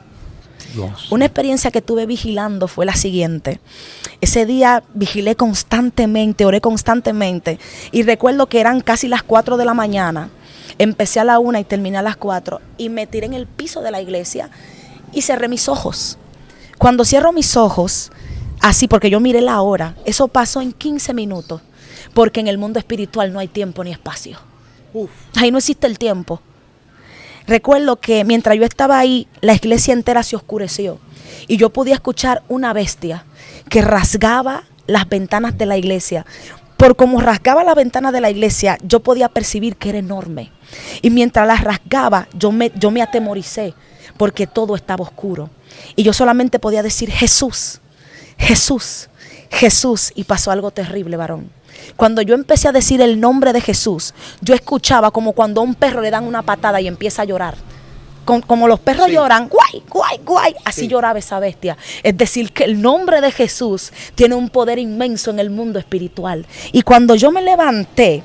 Dios. Una experiencia que tuve vigilando fue la siguiente. Ese día vigilé constantemente, oré constantemente y recuerdo que eran casi las 4 de la mañana. Empecé a la 1 y terminé a las 4 y me tiré en el piso de la iglesia y cerré mis ojos. Cuando cierro mis ojos, así porque yo miré la hora, eso pasó en 15 minutos, porque en el mundo espiritual no hay tiempo ni espacio. Ahí no existe el tiempo. Recuerdo que mientras yo estaba ahí, la iglesia entera se oscureció y yo podía escuchar una bestia que rasgaba las ventanas de la iglesia. Por como rasgaba la ventana de la iglesia, yo podía percibir que era enorme. Y mientras la rasgaba, yo me atemoricé porque todo estaba oscuro. Y yo solamente podía decir Jesús, Jesús, Jesús. Y pasó algo terrible, varón. Cuando yo empecé a decir el nombre de Jesús, yo escuchaba como cuando a un perro le dan una patada y empieza a llorar. Como los perros lloran, guay, guay, guay. Así lloraba esa bestia. Es decir, que el nombre de Jesús tiene un poder inmenso en el mundo espiritual. Y cuando yo me levanté,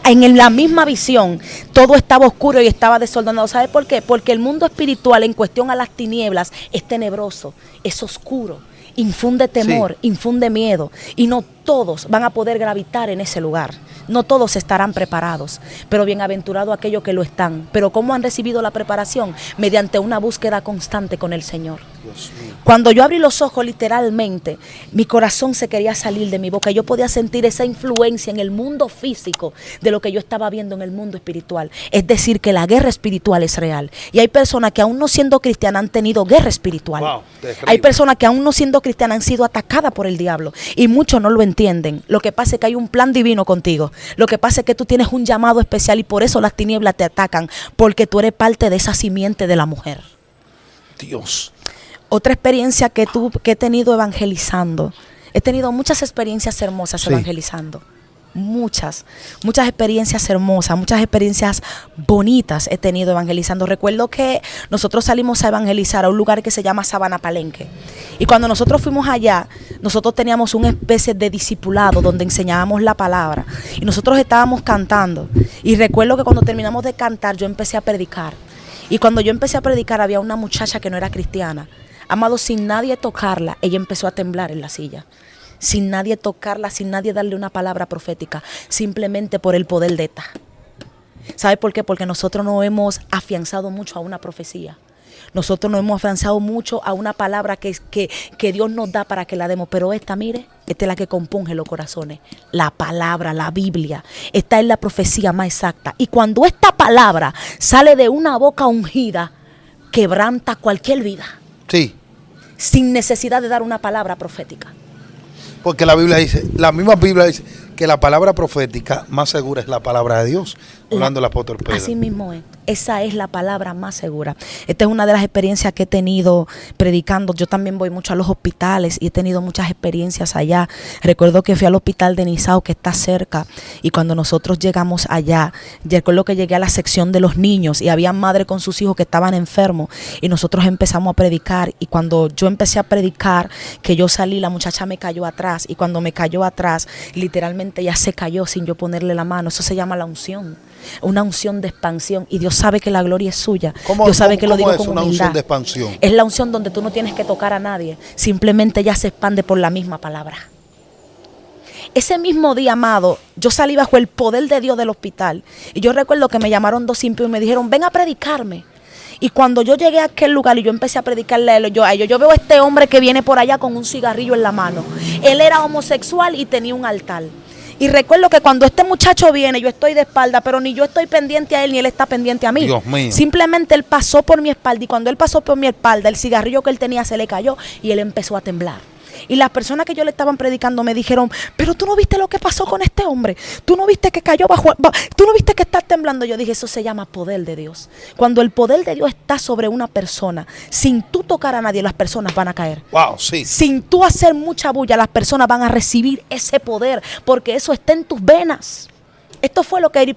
en la misma visión, todo estaba oscuro y estaba desordenado. ¿Sabe por qué? Porque el mundo espiritual en cuestión a las tinieblas es tenebroso, es oscuro. Infunde temor, infunde miedo, y no todos van a poder gravitar en ese lugar. No todos estarán preparados, pero bienaventurado aquellos que lo están. Pero ¿cómo han recibido la preparación? Mediante una búsqueda constante con el Señor. Dios mío. Cuando yo abrí los ojos, literalmente, mi corazón se quería salir de mi boca. Yo podía sentir esa influencia en el mundo físico de lo que yo estaba viendo en el mundo espiritual. Es decir, que la guerra espiritual es real. Y hay personas que aún no siendo cristianas han tenido guerra espiritual. Wow, hay personas que aún no siendo cristianas han sido atacadas por el diablo. Y muchos no lo entienden. Lo que pasa es que hay un plan divino contigo. Lo que pasa es que tú tienes un llamado especial y por eso las tinieblas te atacan. Porque tú eres parte de esa simiente de la mujer. Dios. Otra experiencia que he tenido evangelizando. He tenido muchas experiencias hermosas evangelizando. Muchas experiencias hermosas, muchas experiencias bonitas he tenido evangelizando. Recuerdo que nosotros salimos a evangelizar a un lugar que se llama Sabana Palenque. Y cuando nosotros fuimos allá, nosotros teníamos una especie de discipulado donde enseñábamos la palabra. Y nosotros estábamos cantando. Y recuerdo que cuando terminamos de cantar, yo empecé a predicar. Y cuando yo empecé a predicar, había una muchacha que no era cristiana. Amado, sin nadie tocarla, ella empezó a temblar en la silla. Sin nadie tocarla, sin nadie darle una palabra profética, simplemente por el poder de ETA. ¿Sabe por qué? Porque nosotros no hemos afianzado mucho a una profecía. Nosotros no hemos afianzado mucho a una palabra que Dios nos da para que la demos. Pero esta, mire, esta es la que compunge los corazones. La palabra, la Biblia. Esta es la profecía más exacta. Y cuando esta palabra sale de una boca ungida, quebranta cualquier vida. Sí. Sin necesidad de dar una palabra profética. Porque la Biblia dice, la misma Biblia dice que la palabra profética más segura es la palabra de Dios. Hablando del apóstol Pedro. Así mismo es. Esa es la palabra más segura. Esta es una de las experiencias que he tenido predicando. Yo también voy mucho a los hospitales y he tenido muchas experiencias allá. Recuerdo que fui al hospital de Nizao, que está cerca, y cuando nosotros llegamos allá, recuerdo que llegué a la sección de los niños y había madres con sus hijos que estaban enfermos y nosotros empezamos a predicar. Y cuando yo empecé a predicar, que yo salí, la muchacha me cayó atrás, y cuando me cayó atrás, literalmente ella se cayó sin yo ponerle la mano. Eso se llama la unción. Una unción de expansión, y Dios sabe que la gloria es suya. Dios sabe que lo digo con humildad. ¿Cómo es una unción de expansión? Es la unción donde tú no tienes que tocar a nadie, simplemente ella se expande por la misma palabra. Ese mismo día, amado, yo salí bajo el poder de Dios del hospital, y yo recuerdo que me llamaron dos impíos y me dijeron, ven a predicarme. Y cuando yo llegué a aquel lugar y yo empecé a predicarle a ellos, yo veo a este hombre que viene por allá con un cigarrillo en la mano. Él era homosexual y tenía un altar. Y recuerdo que cuando este muchacho viene, yo estoy de espalda, pero ni yo estoy pendiente a él, ni él está pendiente a mí. Dios mío. Simplemente él pasó por mi espalda, y cuando él pasó por mi espalda, el cigarrillo que él tenía se le cayó y él empezó a temblar. Y las personas que yo le estaban predicando me dijeron, pero tú no viste lo que pasó con este hombre, tú no viste que cayó tú no viste que está temblando. Yo dije, eso se llama poder de Dios. Cuando el poder de Dios está sobre una persona, sin tú tocar a nadie, las personas van a caer. Wow, sí. Sin tú hacer mucha bulla, las personas van a recibir ese poder, porque eso está en tus venas. Esto fue lo que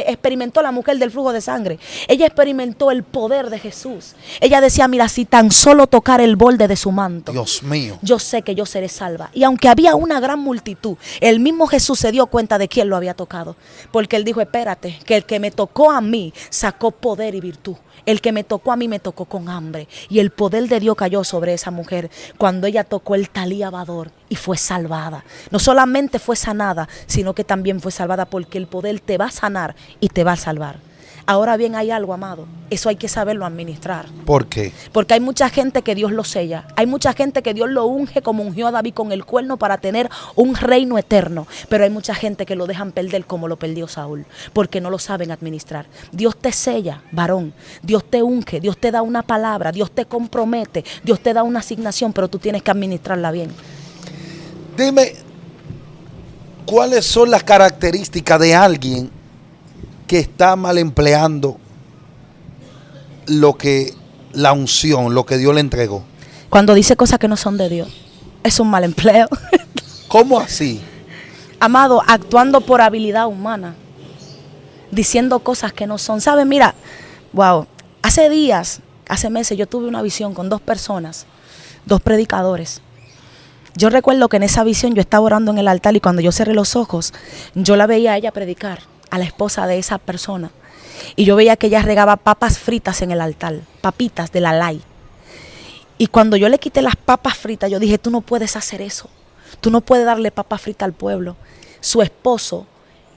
experimentó la mujer del flujo de sangre. Ella experimentó el poder de Jesús. Ella decía, mira, si tan solo tocar el borde de su manto, Dios mío, yo sé que yo seré salva. Y aunque había una gran multitud, el mismo Jesús se dio cuenta de quién lo había tocado. Porque él dijo, espérate, que el que me tocó a mí sacó poder y virtud. El que me tocó a mí me tocó con hambre. Y el poder de Dios cayó sobre esa mujer cuando ella tocó el talí abador y fue salvada. No solamente fue sanada, sino que también fue salvada, porque el poder te va a sanar y te va a salvar. Ahora bien, hay algo, amado, eso hay que saberlo administrar. ¿por qué? Porque hay mucha gente que Dios lo sella. Hay mucha gente que Dios lo unge como ungió a David con el cuerno para tener un reino eterno. Pero hay mucha gente que lo dejan perder como lo perdió Saúl, porque no lo saben administrar. Dios te sella, varón. Dios te unge, Dios te da una palabra, Dios te compromete, Dios te da una asignación, pero tú tienes que administrarla bien. Dime, ¿cuáles son las características de alguien que está mal empleando la unción, lo que Dios le entregó? Cuando dice cosas que no son de Dios, es un mal empleo. ¿Cómo así? Amado, actuando por habilidad humana, diciendo cosas que no son. ¿Sabes? Mira, wow, hace meses yo tuve una visión con dos personas, dos predicadores. Yo recuerdo que en esa visión yo estaba orando en el altar, y cuando yo cerré los ojos, yo la veía a ella predicar, a la esposa de esa persona. Y yo veía que ella regaba papas fritas en el altar, papitas de la ley. Y cuando yo le quité las papas fritas, yo dije, tú no puedes hacer eso. Tú no puedes darle papas fritas al pueblo. Su esposo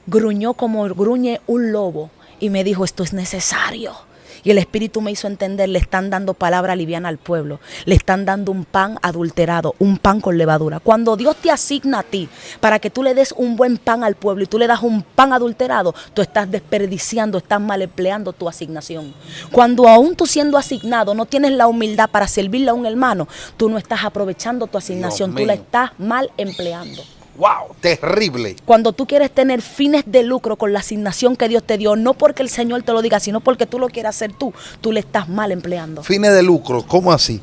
gruñó como gruñe un lobo y me dijo, esto es necesario. Y el Espíritu me hizo entender, le están dando palabra liviana al pueblo. Le están dando un pan adulterado, un pan con levadura. Cuando Dios te asigna a ti para que tú le des un buen pan al pueblo y tú le das un pan adulterado, tú estás desperdiciando, estás mal empleando tu asignación. Cuando aún tú siendo asignado no tienes la humildad para servirle a un hermano, tú no estás aprovechando tu asignación, tú la estás mal empleando. ¡Wow! Terrible. Cuando tú quieres tener fines de lucro con la asignación que Dios te dio, no porque el Señor te lo diga, sino porque tú lo quieras hacer tú le estás mal empleando. Fines de lucro, ¿cómo así?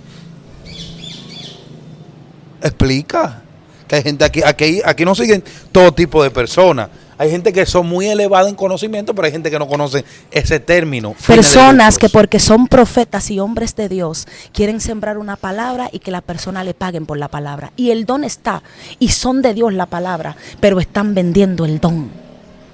Explica. Que hay gente aquí no siguen todo tipo de personas. Hay gente que son muy elevadas en conocimiento, pero hay gente que no conoce ese término. Personas que porque son profetas y hombres de Dios quieren sembrar una palabra y que la persona le paguen por la palabra. Y el don está, y son de Dios la palabra, pero están vendiendo el don.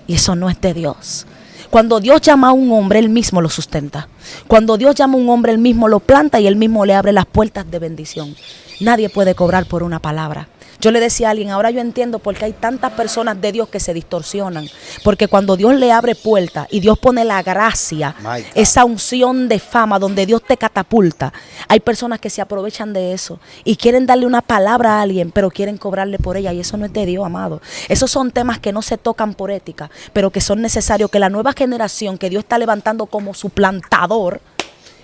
Y eso no es de Dios. Cuando Dios llama a un hombre, Él mismo lo sustenta. Cuando Dios llama a un hombre, Él mismo lo planta y Él mismo le abre las puertas de bendición. Nadie puede cobrar por una palabra. Yo le decía a alguien, ahora yo entiendo por qué hay tantas personas de Dios que se distorsionan. Porque cuando Dios le abre puertas y Dios pone la gracia, esa unción de fama donde Dios te catapulta, hay personas que se aprovechan de eso y quieren darle una palabra a alguien, pero quieren cobrarle por ella, y eso no es de Dios, amado. Esos son temas que no se tocan por ética, pero que son necesarios que la nueva generación que Dios está levantando como suplantador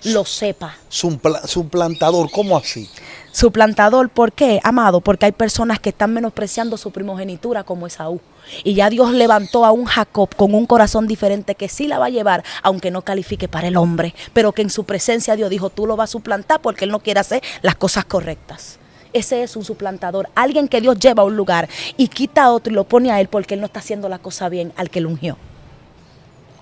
lo sepa. Suplantador, ¿cómo así? Suplantador, ¿por qué, amado? Porque hay personas que están menospreciando su primogenitura como Esaú. Y ya Dios levantó a un Jacob con un corazón diferente que sí la va a llevar, aunque no califique para el hombre, pero que en su presencia Dios dijo, tú lo vas a suplantar porque Él no quiere hacer las cosas correctas. Ese es un suplantador, alguien que Dios lleva a un lugar y quita a otro y lo pone a Él porque Él no está haciendo la cosa bien al que lo ungió.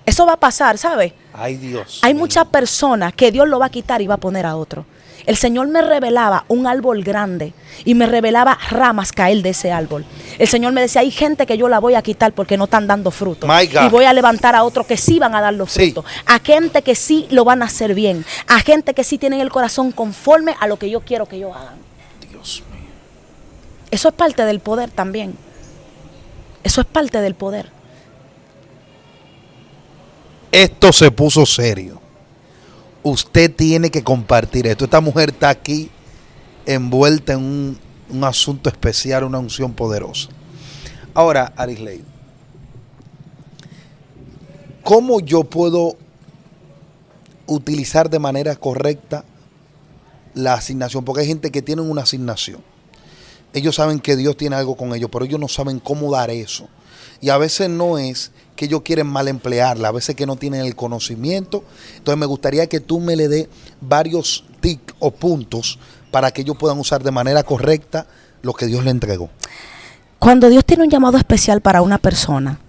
Eso va a pasar, ¿sabes? Ay, Dios. Hay muchas personas que Dios lo va a quitar y va a poner a otro. El Señor me revelaba un árbol grande y me revelaba ramas caer de ese árbol. El Señor me decía, hay gente que yo la voy a quitar porque no están dando fruto. Y voy a levantar a otros que sí van a dar los frutos. A gente que sí lo van a hacer bien. A gente que sí tienen el corazón conforme a lo que yo quiero que ellos hagan. Dios mío. Eso es parte del poder también. Eso es parte del poder. Esto se puso serio. Usted tiene que compartir esto. Esta mujer está aquí envuelta en un asunto especial, una unción poderosa. Ahora, Arisley, ¿cómo yo puedo utilizar de manera correcta la asignación? Porque hay gente que tiene una asignación. Ellos saben que Dios tiene algo con ellos, pero ellos no saben cómo dar eso. Y a veces no es que ellos quieren mal emplearla, a veces que no tienen el conocimiento. Entonces me gustaría que tú me le des varios tips o puntos para que ellos puedan usar de manera correcta lo que Dios le entregó. Cuando Dios tiene un llamado especial para una persona,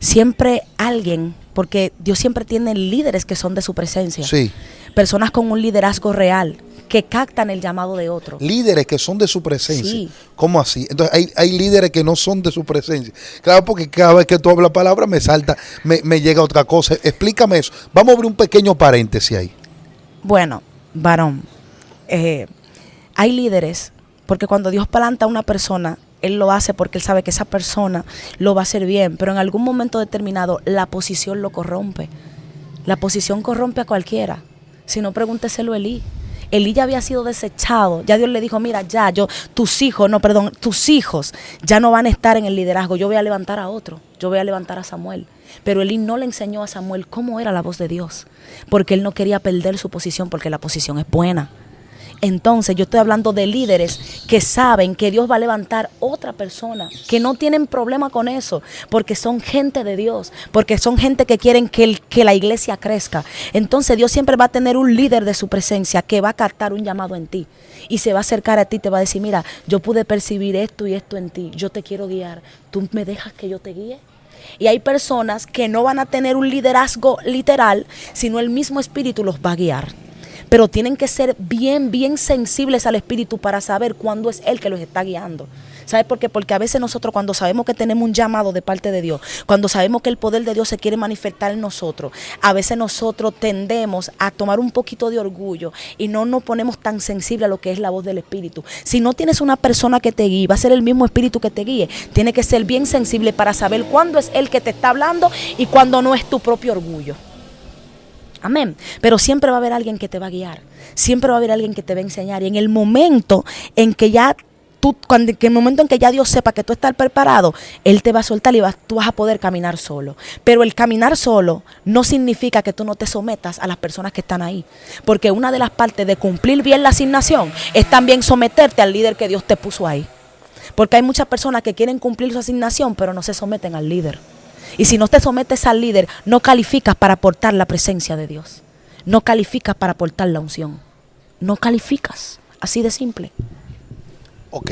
siempre alguien, porque Dios siempre tiene líderes que son de su presencia. Sí. Personas con un liderazgo real, que captan el llamado de otro. Líderes que son de su presencia. Sí. ¿Cómo así? Entonces hay líderes que no son de su presencia. Claro, porque cada vez que tú hablas palabra me salta, me llega otra cosa. Explícame eso. Vamos a abrir un pequeño paréntesis ahí. Bueno, varón, hay líderes, porque cuando Dios planta a una persona, Él lo hace porque Él sabe que esa persona lo va a hacer bien, pero en algún momento determinado la posición lo corrompe. La posición corrompe a cualquiera. Si no, pregúnteselo a Elí. Elí ya había sido desechado. Ya Dios le dijo, mira, tus hijos ya no van a estar en el liderazgo. Yo voy a levantar a otro. Yo voy a levantar a Samuel. Pero Elí no le enseñó a Samuel cómo era la voz de Dios. Porque él no quería perder su posición, porque la posición es buena. Entonces yo estoy hablando de líderes que saben que Dios va a levantar otra persona, que no tienen problema con eso, porque son gente de Dios, porque son gente que quieren que la iglesia crezca. Entonces Dios siempre va a tener un líder de su presencia que va a captar un llamado en ti y se va a acercar a ti y te va a decir, mira, yo pude percibir esto y esto en ti, yo te quiero guiar, ¿tú me dejas que yo te guíe? Y hay personas que no van a tener un liderazgo literal, sino el mismo Espíritu los va a guiar. Pero tienen que ser bien sensibles al Espíritu para saber cuándo es Él que los está guiando. ¿Sabes por qué? Porque a veces nosotros, cuando sabemos que tenemos un llamado de parte de Dios, cuando sabemos que el poder de Dios se quiere manifestar en nosotros, a veces nosotros tendemos a tomar un poquito de orgullo y no nos ponemos tan sensibles a lo que es la voz del Espíritu. Si no tienes una persona que te guíe, va a ser el mismo Espíritu que te guíe. Tiene que ser bien sensible para saber cuándo es Él que te está hablando y cuándo no es tu propio orgullo. Amén. Pero siempre va a haber alguien que te va a guiar. Siempre va a haber alguien que te va a enseñar. Y en el momento en que ya el momento en que ya Dios sepa que tú estás preparado, Él te va a soltar y tú vas a poder caminar solo. Pero el caminar solo no significa que tú no te sometas a las personas que están ahí. Porque una de las partes de cumplir bien la asignación es también someterte al líder que Dios te puso ahí. Porque hay muchas personas que quieren cumplir su asignación, pero no se someten al líder. Y si no te sometes al líder, no calificas para aportar la presencia de Dios. No calificas para aportar la unción. No calificas. Así de simple. Ok,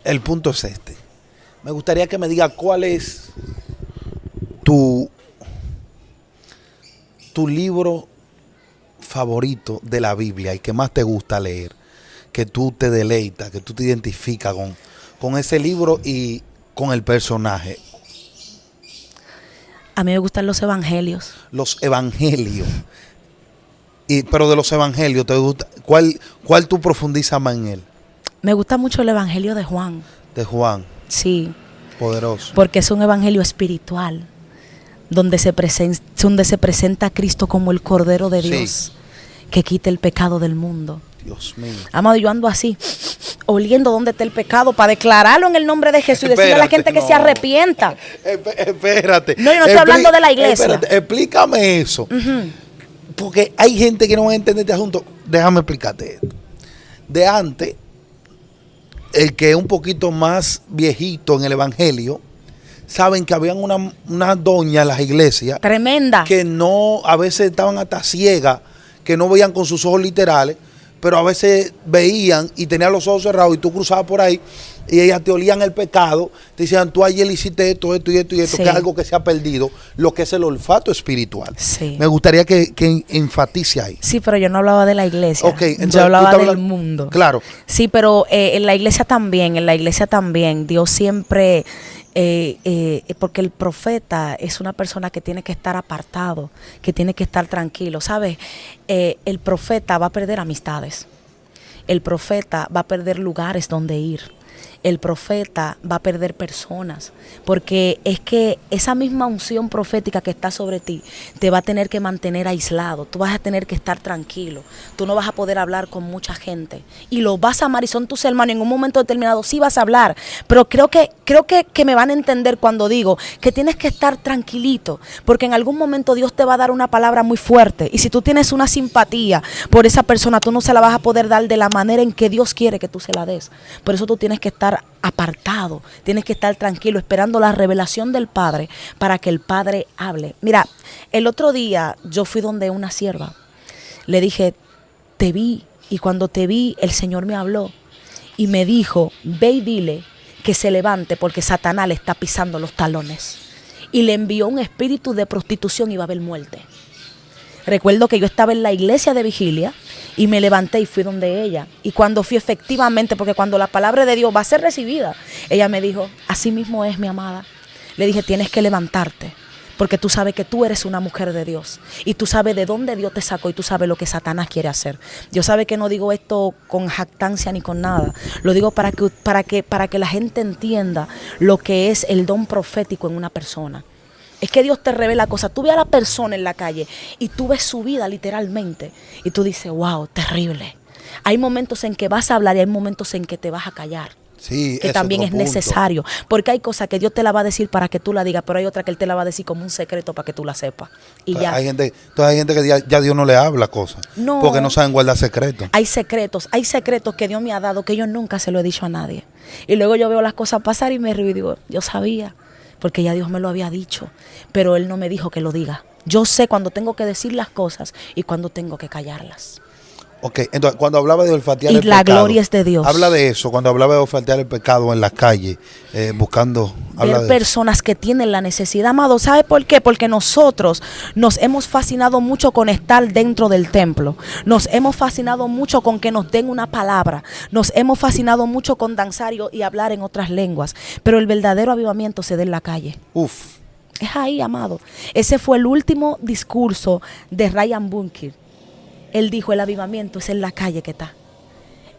el punto es este. Me gustaría que me diga cuál es tu libro favorito de la Biblia y que más te gusta leer, que tú te deleitas, que tú te identificas con ese libro y con el personaje. A mí me gustan los evangelios. Los evangelios. Pero de los evangelios, ¿te gusta? ¿Cuál tú profundizas más en él? Me gusta mucho el evangelio de Juan. De Juan. Sí. Poderoso. Porque es un evangelio espiritual, donde se presenta a Cristo como el Cordero de Dios, sí, que quita el pecado del mundo. Dios mío. Amado, yo ando así, oliendo dónde está el pecado para declararlo en el nombre de Jesús y decirle a la gente que se arrepienta. Espérate. No, yo no estoy hablando de la iglesia. Espérate, explícame eso. Porque hay gente que no va a entender este asunto. Déjame explicarte esto. De antes, el que es un poquito más viejito en el evangelio, saben que habían una doña en las iglesias. Tremenda. Que no, a veces estaban hasta ciegas, que no veían con sus ojos literales, pero a veces veían y tenían los ojos cerrados y tú cruzabas por ahí y ellas te olían el pecado, te decían, tú ayer hiciste esto, esto y esto y esto, sí, que es algo que se ha perdido, lo que es el olfato espiritual. Sí. Me gustaría que enfatice ahí. Sí, pero yo no hablaba de la iglesia. Okay, entonces, yo hablaba del mundo. Claro. Sí, pero en la iglesia también, Dios siempre... porque el profeta es una persona que tiene que estar apartado, que tiene que estar tranquilo, ¿sabes? El profeta va a perder amistades, el profeta va a perder lugares donde ir, el profeta va a perder personas, porque es que esa misma unción profética que está sobre ti te va a tener que mantener aislado, tú vas a tener que estar tranquilo, tú no vas a poder hablar con mucha gente y los vas a amar y son tus hermanos, en un momento determinado sí vas a hablar, pero creo que me van a entender cuando digo que tienes que estar tranquilito, porque en algún momento Dios te va a dar una palabra muy fuerte y si tú tienes una simpatía por esa persona, tú no se la vas a poder dar de la manera en que Dios quiere que tú se la des, por eso tú tienes que estar apartado, tienes que estar tranquilo esperando la revelación del Padre para que el Padre hable. Mira, el otro día yo fui donde una sierva, le dije, te vi, y cuando te vi el Señor me habló y me dijo, ve y dile que se levante porque Satanás le está pisando los talones, y le envió un espíritu de prostitución y va a haber muerte. Recuerdo que yo estaba en la iglesia de vigilia y me levanté y fui donde ella. Y cuando fui efectivamente, porque cuando la palabra de Dios va a ser recibida, ella me dijo, así mismo es, mi amada. Le dije, tienes que levantarte, porque tú sabes que tú eres una mujer de Dios. Y tú sabes de dónde Dios te sacó y tú sabes lo que Satanás quiere hacer. Yo sabe que no digo esto con jactancia ni con nada. Lo digo para que la gente entienda lo que es el don profético en una persona. Es que Dios te revela cosas. Tú ves a la persona en la calle y tú ves su vida literalmente. Y tú dices, wow, terrible. Hay momentos en que vas a hablar y hay momentos en que te vas a callar. Sí, que también es necesario. Porque hay cosas que Dios te la va a decir para que tú la digas, pero hay otra que Él te la va a decir como un secreto para que tú la sepas. Y ya. Hay gente que ya Dios no le habla cosas. No. Porque no saben guardar secretos. Hay secretos que Dios me ha dado que yo nunca se lo he dicho a nadie. Y luego yo veo las cosas pasar y me río y digo, yo sabía. Porque ya Dios me lo había dicho, pero Él no me dijo que lo diga. Yo sé cuando tengo que decir las cosas y cuando tengo que callarlas. Ok, entonces cuando hablaba de olfatear el pecado. Y la gloria es de Dios. Habla de eso, cuando hablaba de olfatear el pecado en las calles, buscando. Ver personas que tienen la necesidad, amado. ¿Sabe por qué? Porque nosotros nos hemos fascinado mucho con estar dentro del templo. Nos hemos fascinado mucho con que nos den una palabra. Nos hemos fascinado mucho con danzar y hablar en otras lenguas. Pero el verdadero avivamiento se da en la calle. Uf. Es ahí, amado. Ese fue el último discurso de Ryan Bunker. Él dijo, el avivamiento es en la calle que está,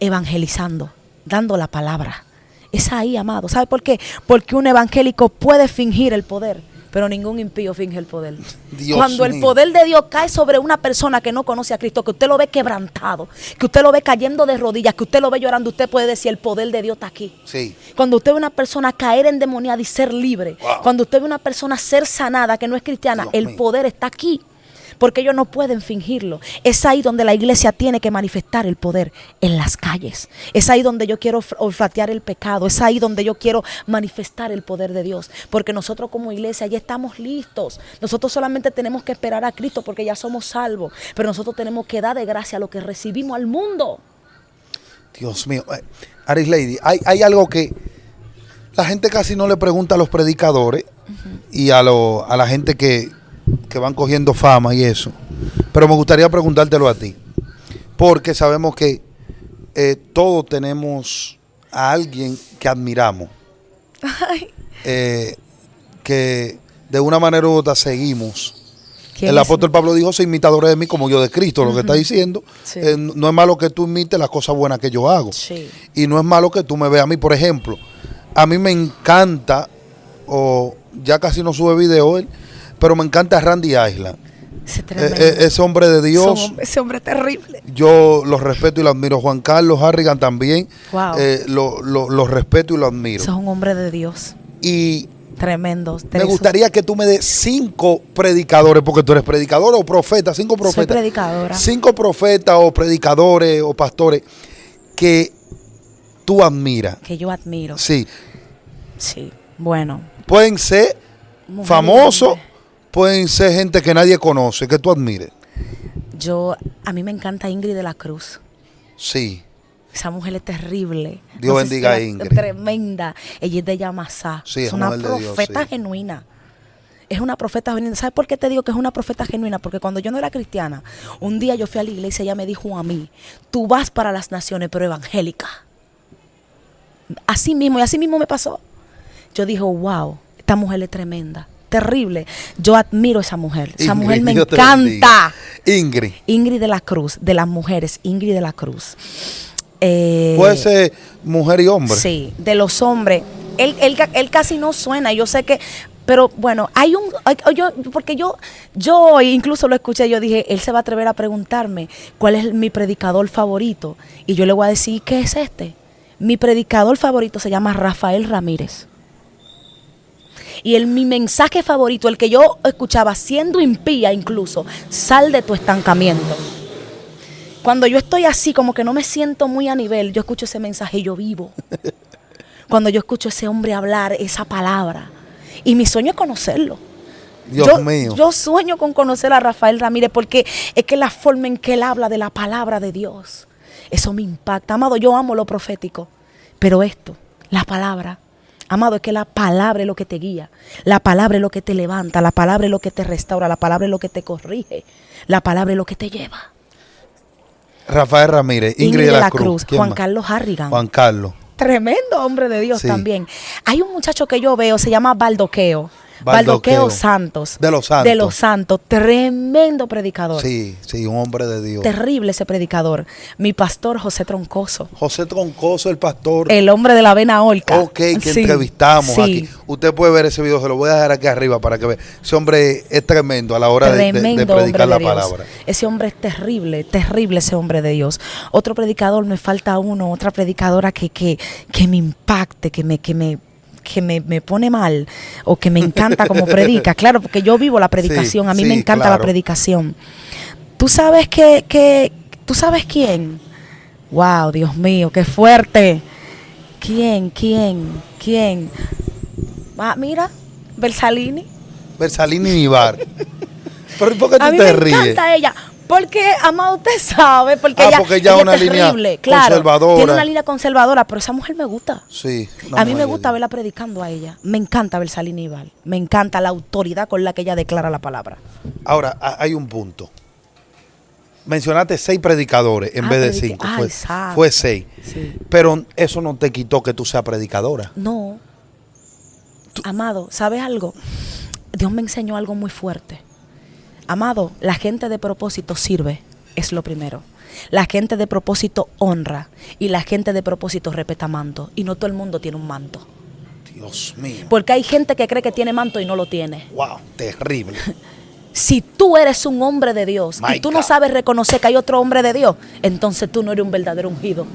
evangelizando, dando la palabra. Es ahí, amado. ¿Sabe por qué? Porque un evangélico puede fingir el poder, pero ningún impío finge el poder. Dios Cuando el mío. poder de Dios cae sobre una persona que no conoce a Cristo, que usted lo ve quebrantado, que usted lo ve cayendo de rodillas, que usted lo ve llorando, usted puede decir, el poder de Dios está aquí. Sí. Cuando usted ve una persona caer endemoniada y ser libre, Wow. cuando usted ve una persona ser sanada que no es cristiana, Dios el mío. poder está aquí. Porque ellos no pueden fingirlo. Es ahí donde la iglesia tiene que manifestar el poder, en las calles. Es ahí donde yo quiero olfatear el pecado. Es ahí donde yo quiero manifestar el poder de Dios. Porque nosotros como iglesia ya estamos listos. Nosotros solamente tenemos que esperar a Cristo porque ya somos salvos. Pero nosotros tenemos que dar de gracia lo que recibimos al mundo. Dios mío. Aris Lady, hay algo que la gente casi no le pregunta a los predicadores y a la gente que van cogiendo fama y eso. Pero me gustaría preguntártelo a ti. Porque sabemos que todos tenemos a alguien que admiramos. Ay, Que de una manera u otra seguimos. ¿quién El es? apóstol Pablo dijo, sé imitadores de mí como yo de Cristo. Lo que está diciendo, Sí. no es malo que tú imites las cosas buenas que yo hago. Sí. Y no es malo que tú me veas a mí. Por ejemplo, a mí me encanta, o ya casi no sube video él, pero me encanta Randy Island. Ese tremendo. Ese hombre de Dios, Ese hombre terrible. yo lo respeto y lo admiro. Juan Carlos Harrigan también, Wow. lo respeto y lo admiro. Sos un hombre de Dios. Y Tremendo. me gustaría que tú me des 5 predicadores, porque tú eres predicador o profeta, 5 Soy profetas. predicadora. 5 profetas o predicadores o pastores que tú admiras. Que yo admiro. Sí, Sí. Bueno. pueden ser Mujer y famosos, hombre. pueden ser gente que nadie conoce, que tú admires. A mí me encanta Ingrid de la Cruz. Sí, Esa mujer es terrible. Dios sé bendiga si a la- Ingrid. Tremenda. Ella es de Yamasá. Sí, es es una mujer de Dios, profeta sí. genuina. Es una profeta genuina. ¿Sabes por qué te digo que es una profeta genuina? Porque cuando yo no era cristiana, un día yo fui a la iglesia y ella me dijo a mí, tú vas para las naciones, pero evangélica. Así mismo, y así mismo me pasó. Yo dije, wow, esta mujer es tremenda, terrible. Yo admiro a esa mujer. Esa Ingrid, mujer me Dios te encanta. bendiga. Ingrid, Ingrid de la Cruz, de las mujeres, Ingrid de la Cruz. puede ser mujer y hombre. Sí, de los hombres. Él casi no suena, yo sé que, pero bueno, porque yo incluso lo escuché, yo dije, él se va a atrever a preguntarme cuál es mi predicador favorito. Y yo le voy a decir, ¿qué es este? Mi predicador favorito se llama Rafael Ramírez. Y mi mensaje favorito, el que yo escuchaba siendo impía incluso, sal de tu estancamiento. Cuando yo estoy así, como que no me siento muy a nivel, yo escucho ese mensaje y yo vivo. Cuando yo escucho a ese hombre hablar esa palabra. Y mi sueño es conocerlo. Dios mío. Yo sueño con conocer a Rafael Ramírez porque es que la forma en que él habla de la palabra de Dios, eso me impacta. Amado, yo amo lo profético, pero esto, la palabra, amado, es que la palabra es lo que te guía, la palabra es lo que te levanta, la palabra es lo que te restaura, la palabra es lo que te corrige, la palabra es lo que te lleva. Rafael Ramírez, Ingrid de la Cruz. ¿Quién Juan más? Carlos Harrigan. Juan Carlos. Tremendo hombre de Dios Sí. también. Hay un muchacho que yo veo, se llama Baldoqueo. Baldoqueo. Baldoqueo Santos. De los Santos. De los Santos. Tremendo predicador. Sí, sí, un hombre de Dios. Terrible ese predicador. Mi pastor José Troncoso. José Troncoso, el pastor. El hombre de la vena orca. Ok, que Sí, entrevistamos sí. aquí. Usted puede ver ese video, se lo voy a dejar aquí arriba para que vea. Ese hombre es tremendo a la hora de Tremendo predicar hombre la de Dios. palabra. Ese hombre es terrible, terrible ese hombre de Dios. Otro predicador, me falta uno, otra predicadora que me impacte, que me pone mal o que me encanta como predica. Claro, porque yo vivo la predicación, Sí, a mí sí, me encanta claro. la predicación. ¿Tú sabes tú sabes quién? Wow, Dios mío, qué fuerte. ¿Quién? Ah, mira, Bersalini. Bersalini Nivar. Pero ¿por qué A tú mí te me ríes? encanta ella. Porque, amado, usted sabe, porque ella porque ella es una línea terrible, claro, conservadora. tiene una línea conservadora, pero esa mujer me gusta. Sí. A mí me gusta verla predicando a ella. Me encanta Bersalini Nival. Me encanta la autoridad con la que ella declara la palabra. Ahora, hay un punto. Mencionaste 6 predicadores en vez de 5. Exacto. Fue 6. Sí. Pero eso no te quitó que tú seas predicadora. No. Amado, ¿sabes algo? Dios me enseñó algo muy fuerte. Amado, la gente de propósito sirve, es lo primero. La gente de propósito honra y la gente de propósito respeta manto. Y no todo el mundo tiene un manto. Dios mío. Porque hay gente que cree que tiene manto y no lo tiene. Wow, terrible. Si tú eres un hombre de Dios My y tú no God. sabes reconocer que hay otro hombre de Dios, entonces tú no eres un verdadero ungido.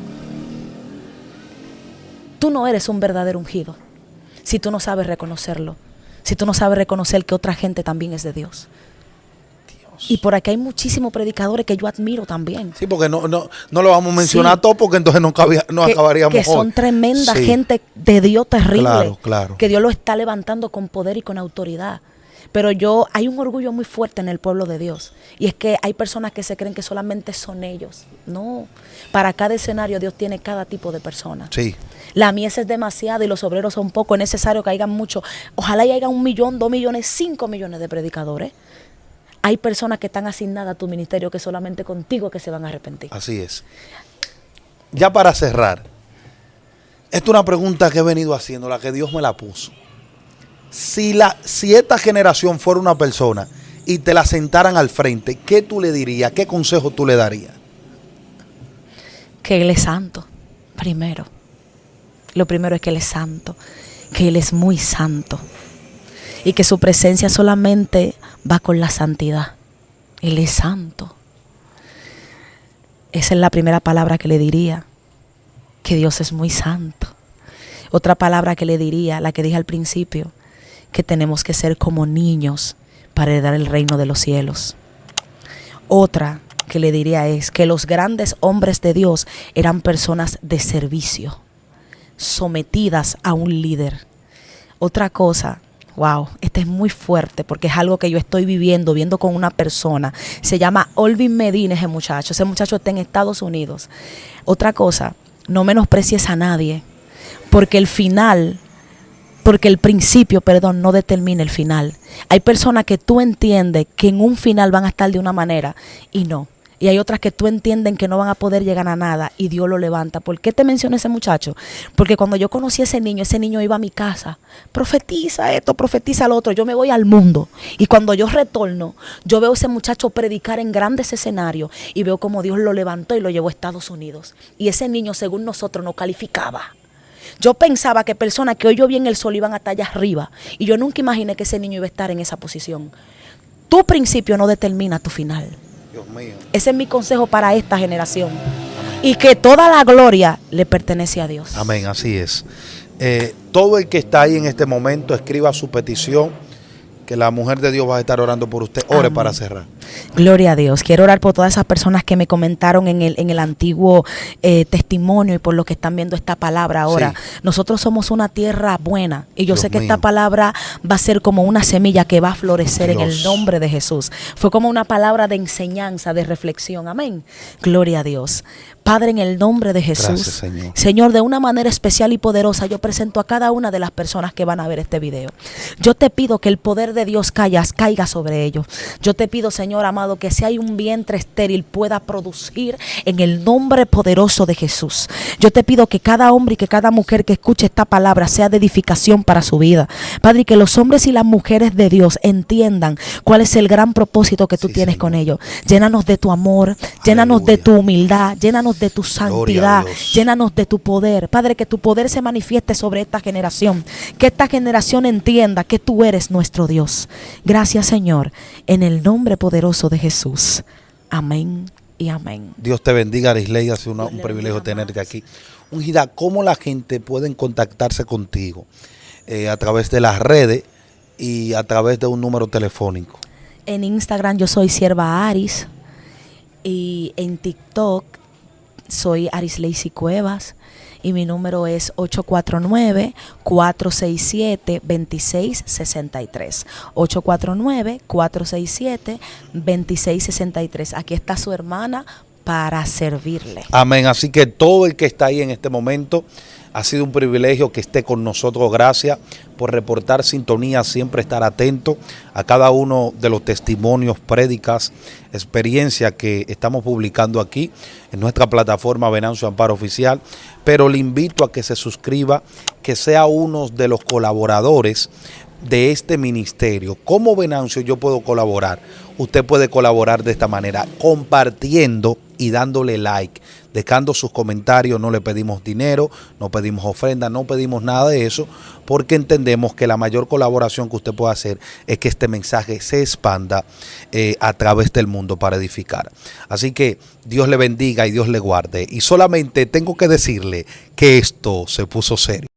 Tú no eres un verdadero ungido si tú no sabes reconocerlo. Si tú no sabes reconocer que otra gente también es de Dios. Y por aquí hay muchísimos predicadores que yo admiro también. Sí, porque no lo vamos a mencionar Sí. todo porque entonces no acabaríamos que son hoy. tremenda Sí. gente de Dios terrible. Claro, claro. Que Dios lo está levantando con poder y con autoridad. Pero hay un orgullo muy fuerte en el pueblo de Dios. Y es que hay personas que se creen que solamente son ellos. No. Para cada escenario Dios tiene cada tipo de persona. Sí. La mies es demasiada y los obreros son pocos. Es necesario que hayan muchos. Ojalá y haya 1 millón, 2 millones, 5 millones de predicadores. Hay personas que están asignadas a tu ministerio que solamente contigo que se van a arrepentir. Así es. Ya para cerrar, esta es una pregunta que he venido haciendo, la que Dios me la puso. Si esta generación fuera una persona y te la sentaran al frente, ¿qué tú le dirías? ¿Qué consejo tú le darías? Que Él es santo, primero. Lo primero es que Él es santo, que Él es muy santo. Y que su presencia solamente va con la santidad. Él es santo. Esa es la primera palabra que le diría, que Dios es muy santo. Otra palabra que le diría, la que dije al principio, que tenemos que ser como niños para heredar el reino de los cielos. Otra que le diría es que los grandes hombres de Dios eran personas de servicio, sometidas a un líder. Otra cosa, wow, este es muy fuerte porque es algo que yo estoy viendo con una persona. Se llama Olvin Medina, ese muchacho. Ese muchacho está en Estados Unidos. Otra cosa, no menosprecies a nadie, porque el principio, no determina el final. Hay personas que tú entiendes que en un final van a estar de una manera y no. Y hay otras que tú entiendes que no van a poder llegar a nada y Dios lo levanta. ¿Por qué te menciono ese muchacho? Porque cuando yo conocí a ese niño iba a mi casa. Profetiza esto, profetiza lo otro. Yo me voy al mundo. Y cuando yo retorno, yo veo a ese muchacho predicar en grandes escenarios y veo cómo Dios lo levantó y lo llevó a Estados Unidos. Y ese niño, según nosotros, no calificaba. Yo pensaba que personas que hoy yo vi en el sol iban a estar allá arriba. Y yo nunca imaginé que ese niño iba a estar en esa posición. Tu principio no determina tu final. Dios mío. Ese es mi consejo para esta generación. Amén. Y que toda la gloria le pertenece a Dios. Amén, así es. Todo el que está ahí en este momento, escriba su petición, que la mujer de Dios va a estar orando por usted. Ore. Amén. Para cerrar. Gloria a Dios. Quiero orar por todas esas personas que me comentaron en el antiguo testimonio y por los que están viendo esta palabra ahora. Sí. Nosotros somos una tierra buena y yo sé que esta palabra va a ser como una semilla que va a florecer en el nombre de Jesús. Fue como una palabra de enseñanza, de reflexión. Amén. Gloria a Dios. Padre, en el nombre de Jesús, gracias, Señor. Señor, de una manera especial y poderosa, yo presento a cada una de las personas que van a ver este video. Yo te pido que el poder de Dios caiga sobre ellos. Yo te pido, Señor amado, que si hay un vientre estéril pueda producir en el nombre poderoso de Jesús. Yo te pido que cada hombre y que cada mujer que escuche esta palabra sea de edificación para su vida. Padre, y que los hombres y las mujeres de Dios entiendan cuál es el gran propósito que tú tienes, Señor, con ellos. Llénanos de tu amor, llénanos de tu humildad, llénanos de tu santidad, llénanos de tu poder. Padre, que tu poder se manifieste sobre esta generación, que esta generación entienda que tú eres nuestro Dios. Gracias, Señor, en el nombre poderoso de Jesús. Amén y amén. Dios te bendiga, Arisley, ha sido un privilegio tenerte aquí. Ungida, ¿cómo la gente puede contactarse contigo? A través de las redes y a través de un número telefónico. En Instagram yo soy Sierva Aris y en TikTok soy Arisley Cuevas y mi número es 849-467-2663. 849-467-2663. Aquí está su hermana para servirle. Amén. Así que todo el que está ahí en este momento, ha sido un privilegio que esté con nosotros. Gracias por reportar sintonía, siempre estar atento a cada uno de los testimonios, prédicas, experiencias que estamos publicando aquí en nuestra plataforma Venancio Amparo Oficial. Pero le invito a que se suscriba, que sea uno de los colaboradores de este ministerio. ¿Cómo Venancio yo puedo colaborar? Usted puede colaborar de esta manera, compartiendo y dándole like, dejando sus comentarios. No le pedimos dinero, no pedimos ofrenda, no pedimos nada de eso, porque entendemos que la mayor colaboración que usted puede hacer es que este mensaje se expanda a través del mundo para edificar. Así que Dios le bendiga y Dios le guarde. Y solamente tengo que decirle que esto se puso serio.